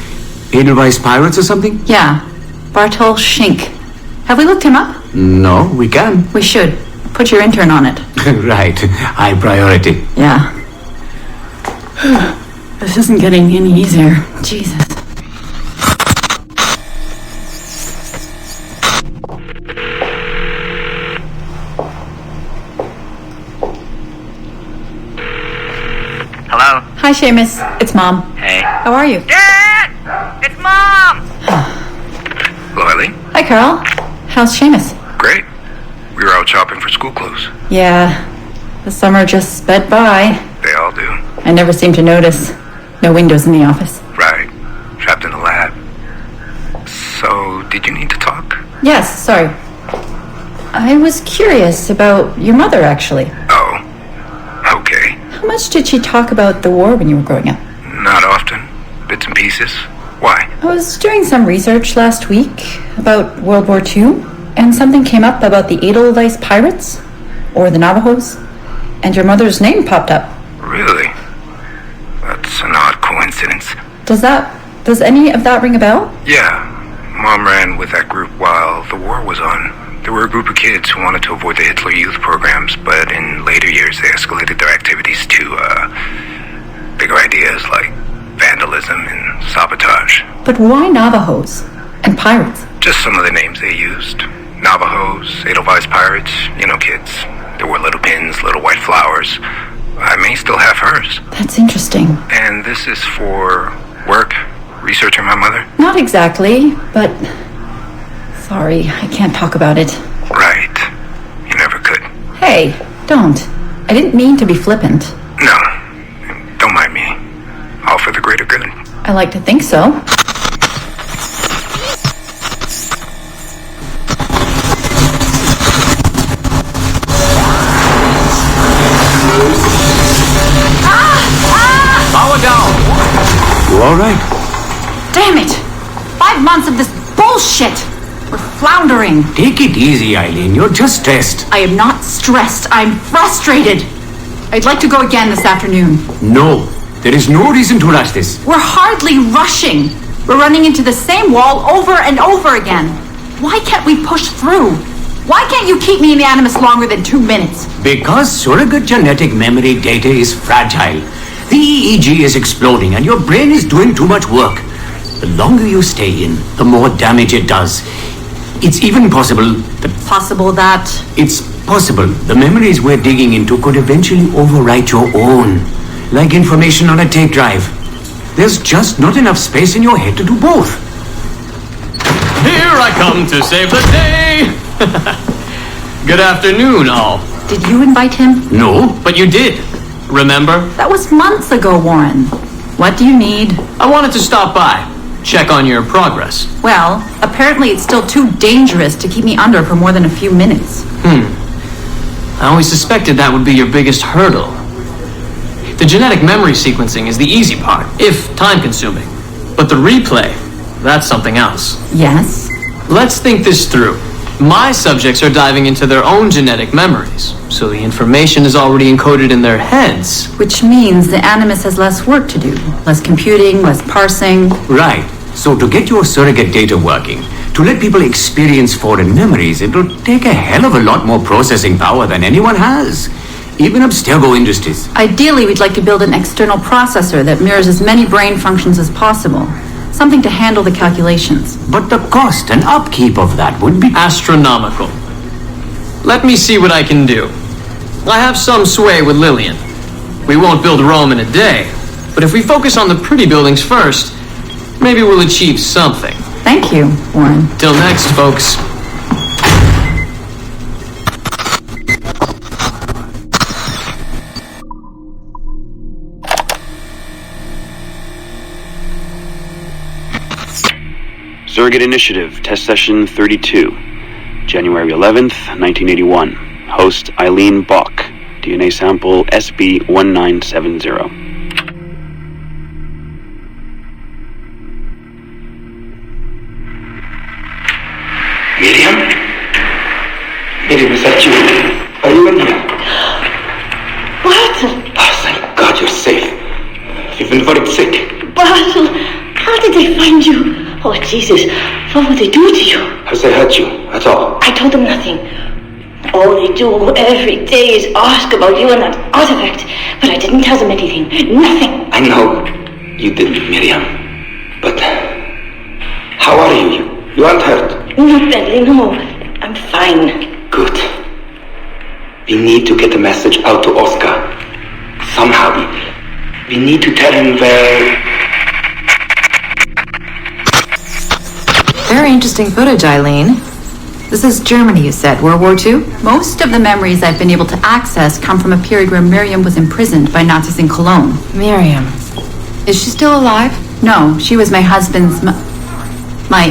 Edelweiss Pirates or something? Yeah. Bartol Schink. Have we looked him up? No, we can. We should. Put your intern on it. Right. High priority. Yeah. This isn't getting any easier. Jesus. Hello? Hi, Seamus. It's Mom. Hey. How are you? Dad! It's Mom! Hello, Eileen. Hi, Carl. How's Seamus? Great. We were out shopping for school clothes. Yeah. The summer just sped by. They all do. I never seem to notice. No windows in the office. Right. Trapped in a lab. So, did you need to talk? Yes, sorry. I was curious about your mother, actually. Oh. Okay. How much did she talk about the war when you were growing up? Not often. Bits and pieces. Why? I was doing some research last week about World War II, and something came up about the Edelweiss pirates, or the Navajos, and your mother's name popped up. Really? That's an odd coincidence. Does any of that ring a bell? Yeah. Mom ran with that group while the war was on. There were a group of kids who wanted to avoid the Hitler Youth programs, but in later years they escalated their activities to, bigger ideas like vandalism and sabotage. But why Navajos and pirates? Just some of the names they used. Navajos, Edelweiss pirates, you know, kids. There were little pins, little white flowers. I may still have hers. That's interesting. And this is for work? Researching my mother? Not exactly, but... Sorry, I can't talk about it. Right. You never could. Hey, don't. I didn't mean to be flippant. No. Don't mind me. All for the greater good. I like to think so. Power down! You alright? Damn it! 5 months of this bullshit! We're floundering. Take it easy, Eileen. You're just stressed. I am not stressed. I'm frustrated. I'd like to go again this afternoon. No. There is no reason to rush this. We're hardly rushing. We're running into the same wall over and over again. Why can't we push through? Why can't you keep me in the Animus longer than 2 minutes? Because surrogate genetic memory data is fragile. The EEG is exploding and your brain is doing too much work. The longer you stay in, the more damage it does. It's even possible that... Possible that? It's possible the memories we're digging into could eventually overwrite your own. Like information on a tape drive. There's just not enough space in your head to do both. Here I come to save the day! Good afternoon, all. Did you invite him? No. But you did. Remember? That was months ago, Warren. What do you need? I wanted to stop by. Check on your progress. Well, apparently it's still too dangerous to keep me under for more than a few minutes. I always suspected that would be your biggest hurdle. The genetic memory sequencing is the easy part, if time-consuming. But the replay, that's something else. Yes? Let's think this through. My subjects are diving into their own genetic memories, so the information is already encoded in their heads. Which means the Animus has less work to do. Less computing, less parsing. Right. So to get your surrogate data working, to let people experience foreign memories, it'll take a hell of a lot more processing power than anyone has. Even Abstergo Industries. Ideally, we'd like to build an external processor that mirrors as many brain functions as possible. Something to handle the calculations. But the cost and upkeep of that would be... astronomical. Let me see what I can do. I have some sway with Lillian. We won't build Rome in a day, but if we focus on the pretty buildings first, maybe we'll achieve something. Thank you, Warren. Till next, folks. Surrogate Initiative, Test Session 32, January 11th, 1981. Host Eileen Bach, DNA sample SB1970. Miriam? Miriam, is that you? Are you in here? Bartle! Oh, thank God you're safe. You've been very sick. Bartle! How did they find you? Oh, Jesus. What would they do to you? Has they hurt you? That's all. I told them nothing. All they do every day is ask about you and that artifact. But I didn't tell them anything. Nothing. I know you didn't, Miriam. But how are you? You aren't hurt? Not badly, no. I'm fine. Good. We need to get the message out to Oscar. Somehow. We need to tell him where... Very interesting footage, Eileen. This is Germany, you said, World War II? Most of the memories I've been able to access come from a period where Miriam was imprisoned by Nazis in Cologne. Miriam. Is she still alive? No, she was my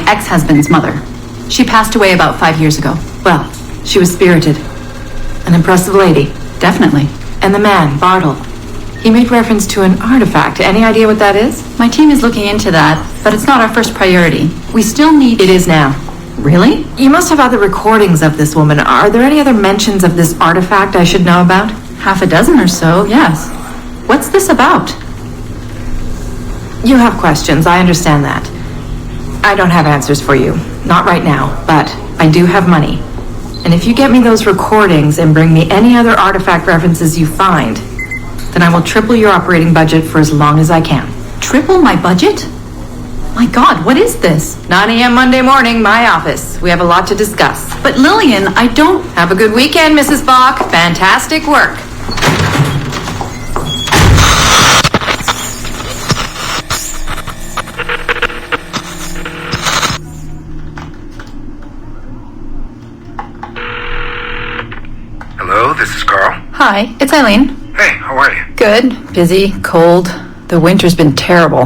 ex-husband's mother. She passed away about 5 years ago. Well, she was spirited. An impressive lady. Definitely. And the man, Bartle. He made reference to an artifact. Any idea what that is? My team is looking into that, but it's not our first priority. We still need... It is now. Really? You must have other recordings of this woman. Are there any other mentions of this artifact I should know about? Half a dozen or so, yes. What's this about? You have questions, I understand that. I don't have answers for you. Not right now, but I do have money. And if you get me those recordings and bring me any other artifact references you find, then I will triple your operating budget for as long as I can. Triple my budget? My God, what is this? 9 a.m. Monday morning, my office. We have a lot to discuss. But Lillian, I don't... Have a good weekend, Mrs. Bach. Fantastic work. Hello, this is Carl. Hi, it's Eileen. Hey, how are you? Good. Busy. Cold. The winter's been terrible.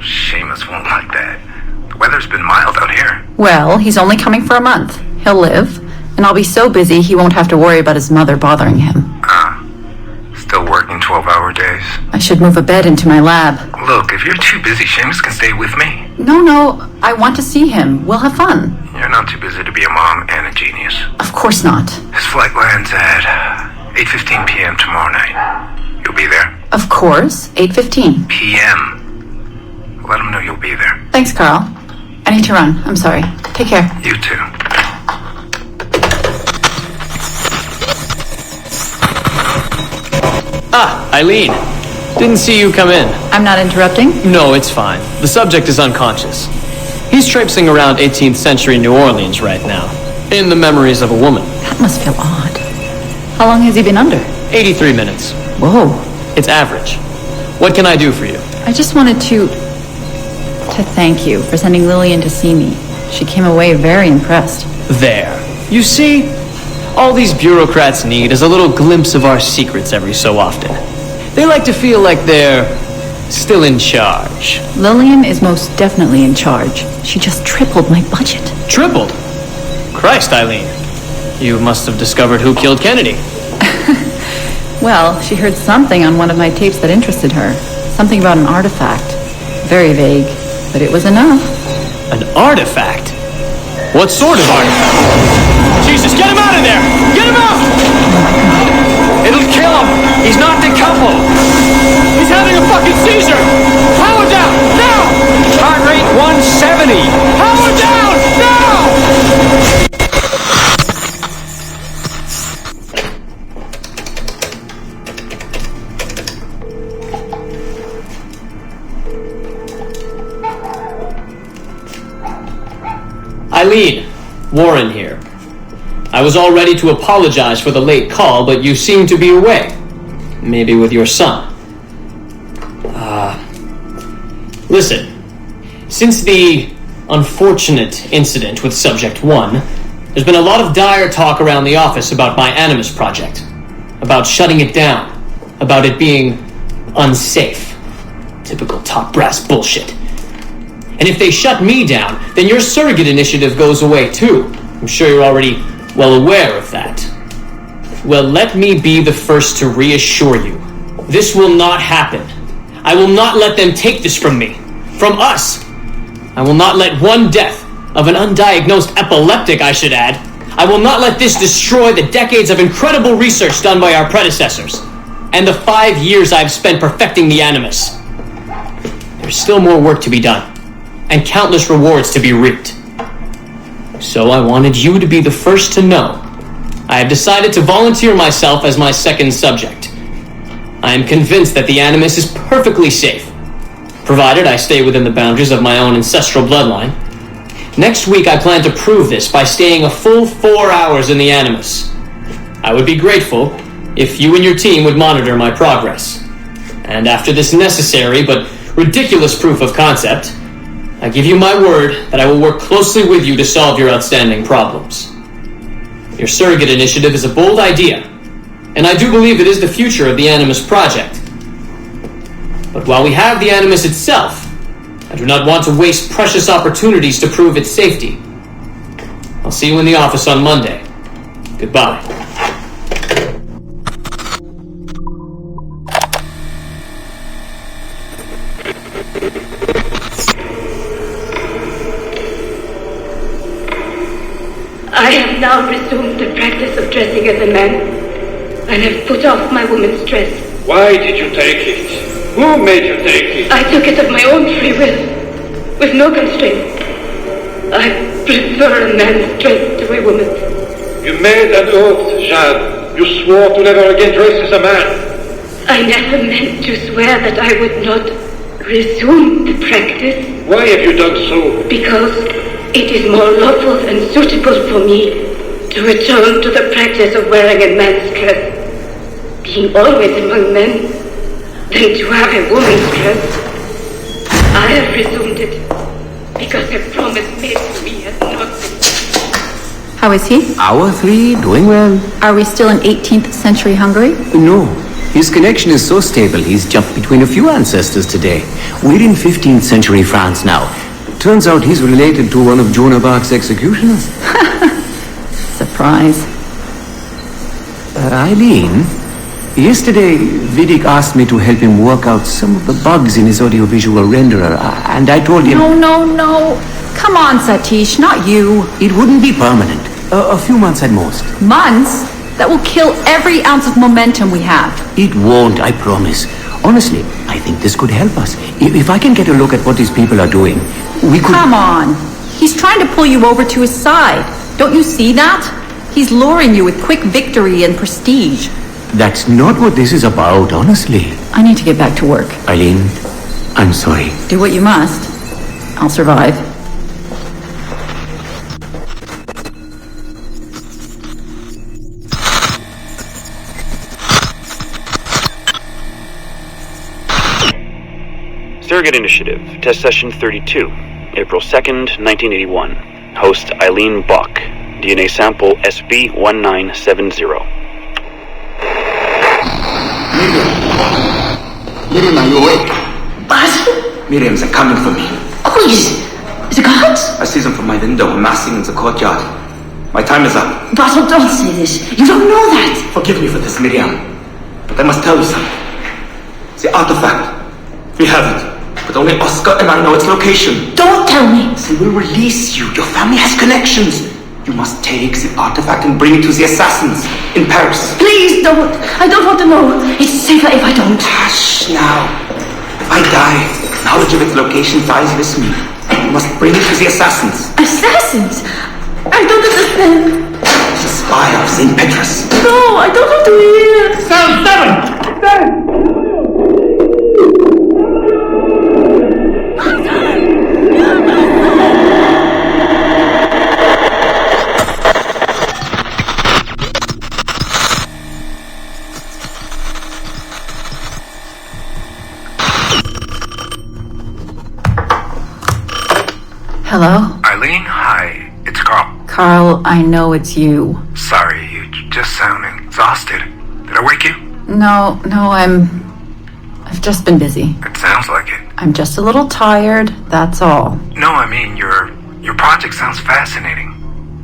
Seamus won't like that. The weather's been mild out here. Well, he's only coming for a month. He'll live. And I'll be so busy he won't have to worry about his mother bothering him. Still working 12-hour days? I should move a bed into my lab. Look, if you're too busy, Seamus can stay with me. No, I want to see him. We'll have fun. You're not too busy to be a mom and a genius. Of course not. His flight lands at 8:15 p.m. tomorrow night. You'll be there? Of course. 8:15. p.m. Let him know you'll be there. Thanks, Carl. I need to run. I'm sorry. Take care. You too. Eileen. Didn't see you come in. I'm not interrupting? No, it's fine. The subject is unconscious. He's traipsing around 18th century New Orleans right now, in the memories of a woman. That must feel odd. How long has he been under? 83 minutes. Whoa. It's average. What can I do for you? I just wanted to thank you for sending Lillian to see me. She came away very impressed. There. You see, all these bureaucrats need is a little glimpse of our secrets every so often. They like to feel like they're still in charge. Lillian is most definitely in charge. She just tripled my budget. Tripled? Christ, Eileen. You must have discovered who killed Kennedy. Well, she heard something on one of my tapes that interested her. Something about an artifact. Very vague, but it was enough. An artifact? What sort of artifact? Jesus, get him out of there! Get him out! It'll kill him! He's not decoupled! He's having a fucking seizure! Power down! Now! Heart rate 170! Power down! Now! Eileen, Warren here. I was all ready to apologize for the late call, but you seem to be away. Maybe with your son. Listen. Since the unfortunate incident with Subject 1, there's been a lot of dire talk around the office about my Animus project. About shutting it down. About it being unsafe. Typical top brass bullshit. And if they shut me down, then your surrogate initiative goes away too. I'm sure you're already well aware of that. Well, let me be the first to reassure you. This will not happen. I will not let them take this from me. From us. I will not let one death of an undiagnosed epileptic, I should add. I will not let this destroy the decades of incredible research done by our predecessors. And the 5 years I've spent perfecting the Animus. There's still more work to be done. And countless rewards to be reaped. So I wanted you to be the first to know. I have decided to volunteer myself as my second subject. I am convinced that the Animus is perfectly safe, provided I stay within the boundaries of my own ancestral bloodline. Next week I plan to prove this by staying a full 4 hours in the Animus. I would be grateful if you and your team would monitor my progress. And after this necessary but ridiculous proof of concept, I give you my word that I will work closely with you to solve your outstanding problems. Your surrogate initiative is a bold idea, and I do believe it is the future of the Animus project. But while we have the Animus itself, I do not want to waste precious opportunities to prove its safety. I'll see you in the office on Monday. Goodbye. have now resumed the practice of dressing as a man, and have put off my woman's dress. Why did you take it? Who made you take it? I took it of my own free will, with no constraint. I prefer a man's dress to a woman's. You made an oath, Jade. You swore to never again dress as a man. I never meant to swear that I would not resume the practice. Why have you done so? Because it is more lawful and suitable for me to return to the practice of wearing a man's dress, being always among men, than to have a woman's dress. I have resumed it because a promise made to me has not been. How is he? Hour 3, doing well. Are we still in 18th century Hungary? No. His connection is so stable, he's jumped between a few ancestors today. We're in 15th century France now. Turns out he's related to one of Joan of Arc's executioners. Surprise. Eileen, yesterday Vidic asked me to help him work out some of the bugs in his audiovisual renderer, and I told him... No. Come on, Satish, not you. It wouldn't be permanent. A few months at most. Months? That will kill every ounce of momentum we have. It won't, I promise. Honestly, I think this could help us. If I can get a look at what these people are doing, we could... Come on. He's trying to pull you over to his side. Don't you see that? He's luring you with quick victory and prestige. That's not what this is about, honestly. I need to get back to work. Eileen, I'm sorry. Do what you must. I'll survive. Surrogate Initiative, Test Session 32, April 2nd, 1981. Host Eileen Bach, DNA sample SB1970. Miriam, are you awake? What? Miriam, they're coming for me. Oh, is it guards? I see them from my window, amassing in the courtyard. My time is up. Basil, don't say this. You don't know that. Forgive me for this, Miriam. But I must tell you something. The artifact. We have it. But only Oscar and I know its location. Don't tell me. They will release you. Your family has connections. You must take the artifact and bring it to the assassins in Paris. Please don't. I don't want to know. It's safer if I don't. Hush now. If I die, knowledge of its location dies with me. You must bring it to the assassins. Assassins? I don't understand. The spy of St. Petrus. No, I don't want to hear. Cell 7! Hello? Eileen, hi. It's Carl. Carl, I know it's you. Sorry, you just sound exhausted. Did I wake you? No, I've just been busy. It sounds like it. I'm just a little tired, that's all. No, I mean, your project sounds fascinating.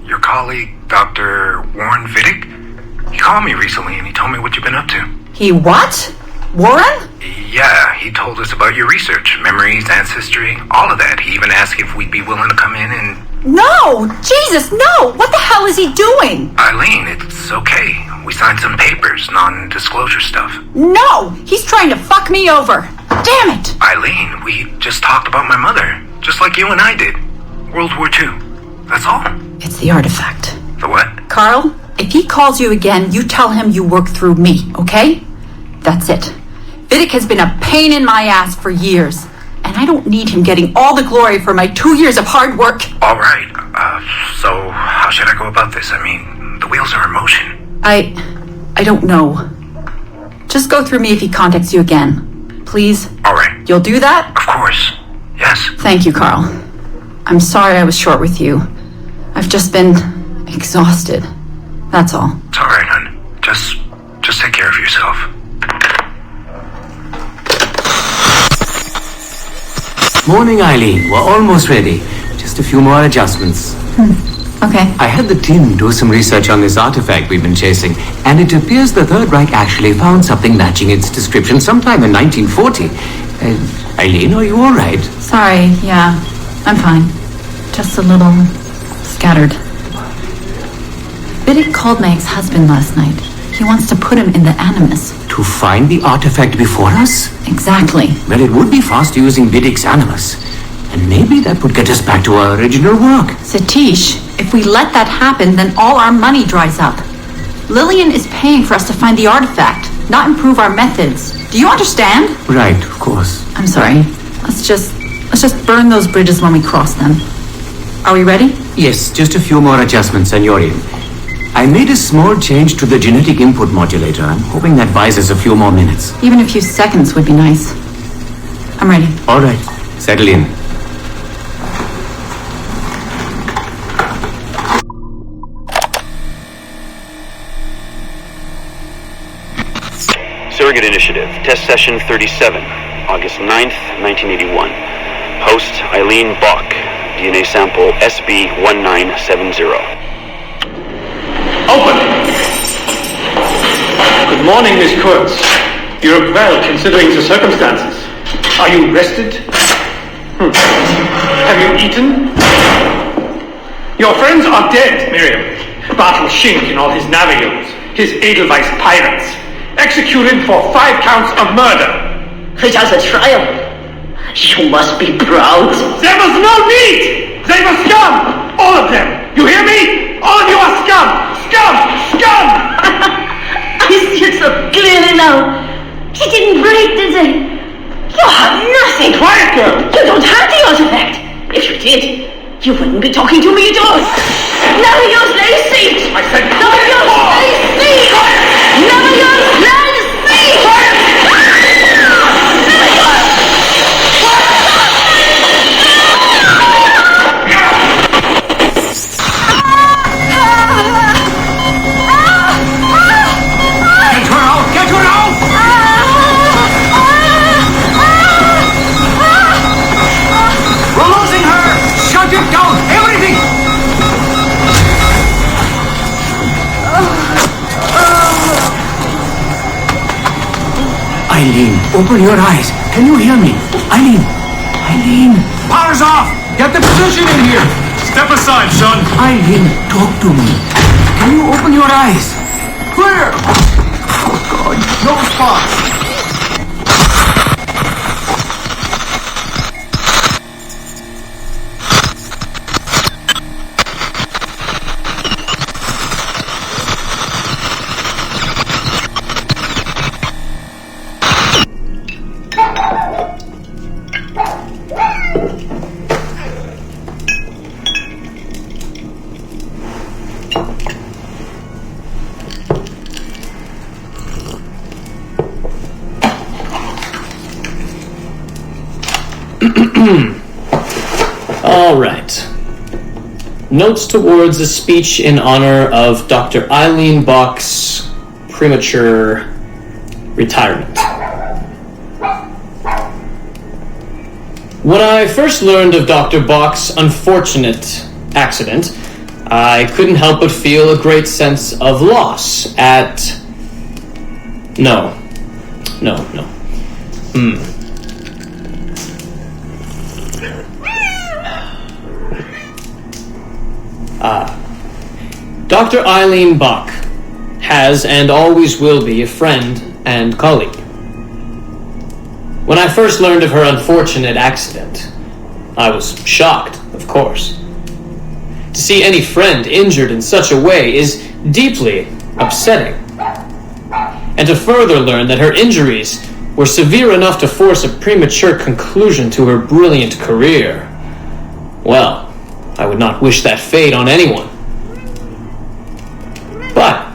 Your colleague, Dr. Warren Vidic, he called me recently and he told me what you've been up to. He what? Warren? Yeah, he told us about your research, memories, ancestry, all of that. He even asked if we'd be willing to come in and... No! Jesus, no! What the hell is he doing? Eileen, it's okay. We signed some papers, non-disclosure stuff. No! He's trying to fuck me over! Damn it! Eileen, we just talked about my mother, just like you and I did. World War II. That's all. It's the artifact. The what? Carl, if he calls you again, you tell him you work through me, okay? That's it. Vidic has been a pain in my ass for years, and I don't need him getting all the glory for my 2 years of hard work. All right. So how should I go about this? I mean, the wheels are in motion. I don't know. Just go through me if he contacts you again. Please? All right. You'll do that? Of course. Yes. Thank you, Carl. I'm sorry I was short with you. I've just been exhausted. That's all. It's all right, hon. Just take care of yourself. Morning, Eileen. We're almost ready. Just a few more adjustments. Okay. I had the team do some research on this artifact we've been chasing, and it appears the Third Reich actually found something matching its description sometime in 1940. Eileen, are you all right? Sorry, yeah. I'm fine. Just a little scattered. Biddick called my ex-husband last night. He wants to put him in the Animus. To find the artifact before us? Exactly. Well, it would be fast using Biddick's Animus. And maybe that would get us back to our original work. Satish, if we let that happen, then all our money dries up. Lillian is paying for us to find the artifact, not improve our methods. Do you understand? Right, of course. I'm sorry. Let's just burn those bridges when we cross them. Are we ready? Yes, just a few more adjustments and you're in. I made a small change to the genetic input modulator. I'm hoping that buys us a few more minutes. Even a few seconds would be nice. I'm ready. All right, settle in. Surrogate Initiative, Test Session 37, August 9th, 1981. Host Eileen Bach, DNA sample SB1970. Open! Good morning, Miss Kurtz. You look well considering the circumstances. Are you rested? Have you eaten? Your friends are dead, Miriam. Bartel Schink and all his navigators, his Edelweiss pirates, executed for 5 counts of murder. It has a trial. You must be proud. There was no need! They were scum! All of them! You hear me? All of you are scum! Scum! Scum! I see it so clearly now. He didn't break, did he? You have nothing. Quiet, girl! You don't have the artifact. If you did, you wouldn't be talking to me at all. None of yours lay seat. I said none of yours lay seat. None of yours lay seat. Eileen, open your eyes. Can you hear me? Eileen! Eileen! Power's off! Get the position in here! Step aside, son! Eileen, talk to me. Can you open your eyes? Clear! Oh, God. No response. All right. Notes towards a speech in honor of Dr. Eileen Bach's premature retirement. When I first learned of Dr. Bach's unfortunate accident, I couldn't help but feel a great sense of loss at... No. Dr. Eileen Bach has and always will be a friend and colleague. When I first learned of her unfortunate accident, I was shocked, of course. To see any friend injured in such a way is deeply upsetting. And to further learn that her injuries were severe enough to force a premature conclusion to her brilliant career, well, I would not wish that fate on anyone. But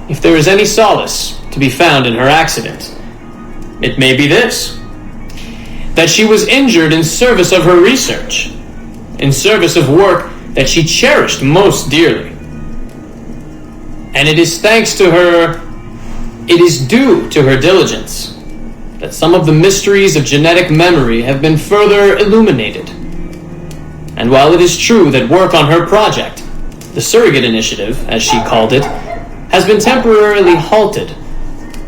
if there is any solace to be found in her accident, it may be this: that she was injured in service of her research, in service of work that she cherished most dearly. And it is thanks to her, it is due to her diligence, that some of the mysteries of genetic memory have been further illuminated. And while it is true that work on her project, the Surrogate Initiative, as she called it, has been temporarily halted,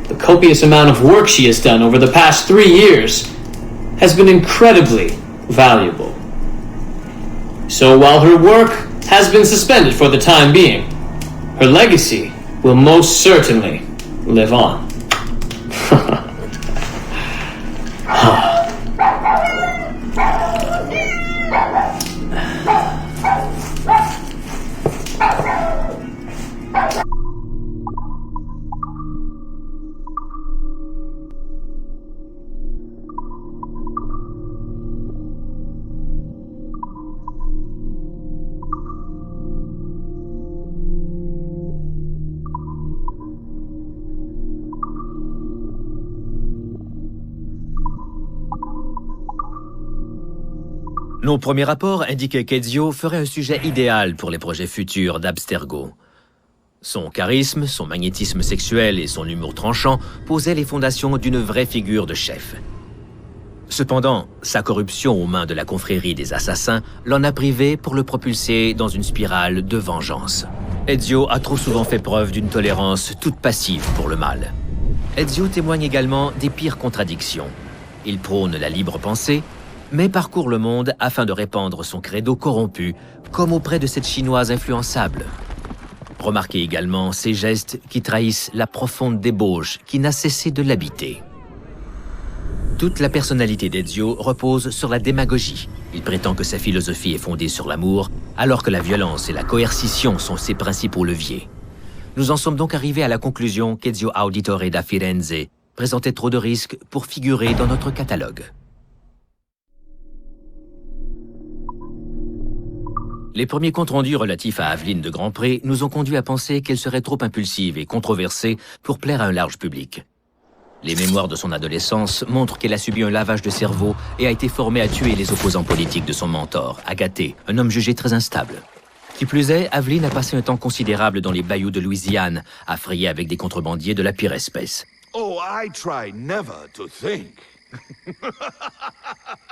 the copious amount of work she has done over the past 3 years has been incredibly valuable. So while her work has been suspended for the time being, her legacy will most certainly live on. Nos premiers rapports indiquaient qu'Ezio ferait un sujet idéal pour les projets futurs d'Abstergo. Son charisme, son magnétisme sexuel et son humour tranchant posaient les fondations d'une vraie figure de chef. Cependant, sa corruption aux mains de la confrérie des assassins l'en a privé pour le propulser dans une spirale de vengeance. Ezio a trop souvent fait preuve d'une tolérance toute passive pour le mal. Ezio témoigne également des pires contradictions. Il prône la libre pensée, mais parcourt le monde afin de répandre son credo corrompu, comme auprès de cette chinoise influençable. Remarquez également ses gestes qui trahissent la profonde débauche qui n'a cessé de l'habiter. Toute la personnalité d'Ezio repose sur la démagogie. Il prétend que sa philosophie est fondée sur l'amour, alors que la violence et la coercition sont ses principaux leviers. Nous en sommes donc arrivés à la conclusion qu'Ezio Auditore da Firenze présentait trop de risques pour figurer dans notre catalogue. Les premiers comptes rendus relatifs à Aveline de Grandpré nous ont conduit à penser qu'elle serait trop impulsive et controversée pour plaire à un large public. Les mémoires de son adolescence montrent qu'elle a subi un lavage de cerveau et a été formée à tuer les opposants politiques de son mentor, Agathé, un homme jugé très instable. Qui plus est, Aveline a passé un temps considérable dans les bayous de Louisiane, à frayer avec des contrebandiers de la pire espèce. Oh, I try never to think.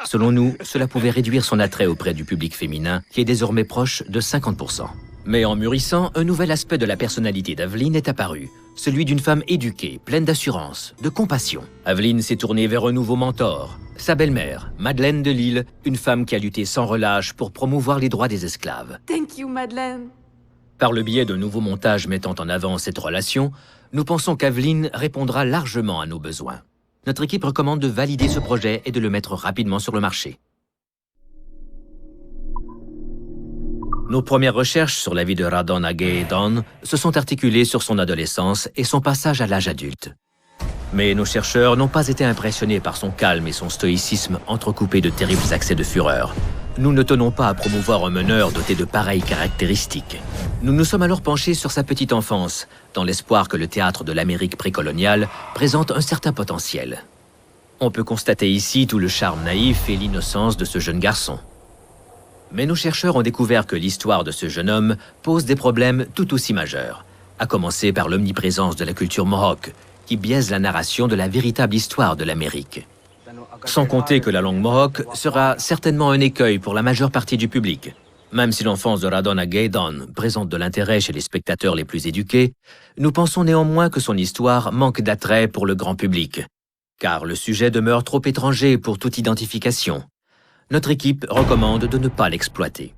Selon nous, cela pouvait réduire son attrait auprès du public féminin, qui est désormais proche de 50%. Mais en mûrissant, un nouvel aspect de la personnalité d'Aveline est apparu, celui d'une femme éduquée, pleine d'assurance, de compassion. Aveline s'est tournée vers un nouveau mentor, sa belle-mère, Madeleine de Lille, une femme qui a lutté sans relâche pour promouvoir les droits des esclaves. Thank you, Madeleine. Par le biais d'un nouveau montage mettant en avant cette relation, nous pensons qu'Aveline répondra largement à nos besoins. Notre équipe recommande de valider ce projet et de le mettre rapidement sur le marché. Nos premières recherches sur la vie de Radon Gaedon se sont articulées sur son adolescence et son passage à l'âge adulte. Mais nos chercheurs n'ont pas été impressionnés par son calme et son stoïcisme entrecoupés de terribles accès de fureur. Nous ne tenons pas à promouvoir un meneur doté de pareilles caractéristiques. Nous nous sommes alors penchés sur sa petite enfance, dans l'espoir que le théâtre de l'Amérique précoloniale présente un certain potentiel. On peut constater ici tout le charme naïf et l'innocence de ce jeune garçon. Mais nos chercheurs ont découvert que l'histoire de ce jeune homme pose des problèmes tout aussi majeurs, à commencer par l'omniprésence de la culture mohawk, qui biaise la narration de la véritable histoire de l'Amérique. Sans compter que la langue mohawk sera certainement un écueil pour la majeure partie du public. Même si l'enfance de Radon Gaedon présente de l'intérêt chez les spectateurs les plus éduqués, nous pensons néanmoins que son histoire manque d'attrait pour le grand public, car le sujet demeure trop étranger pour toute identification. Notre équipe recommande de ne pas l'exploiter.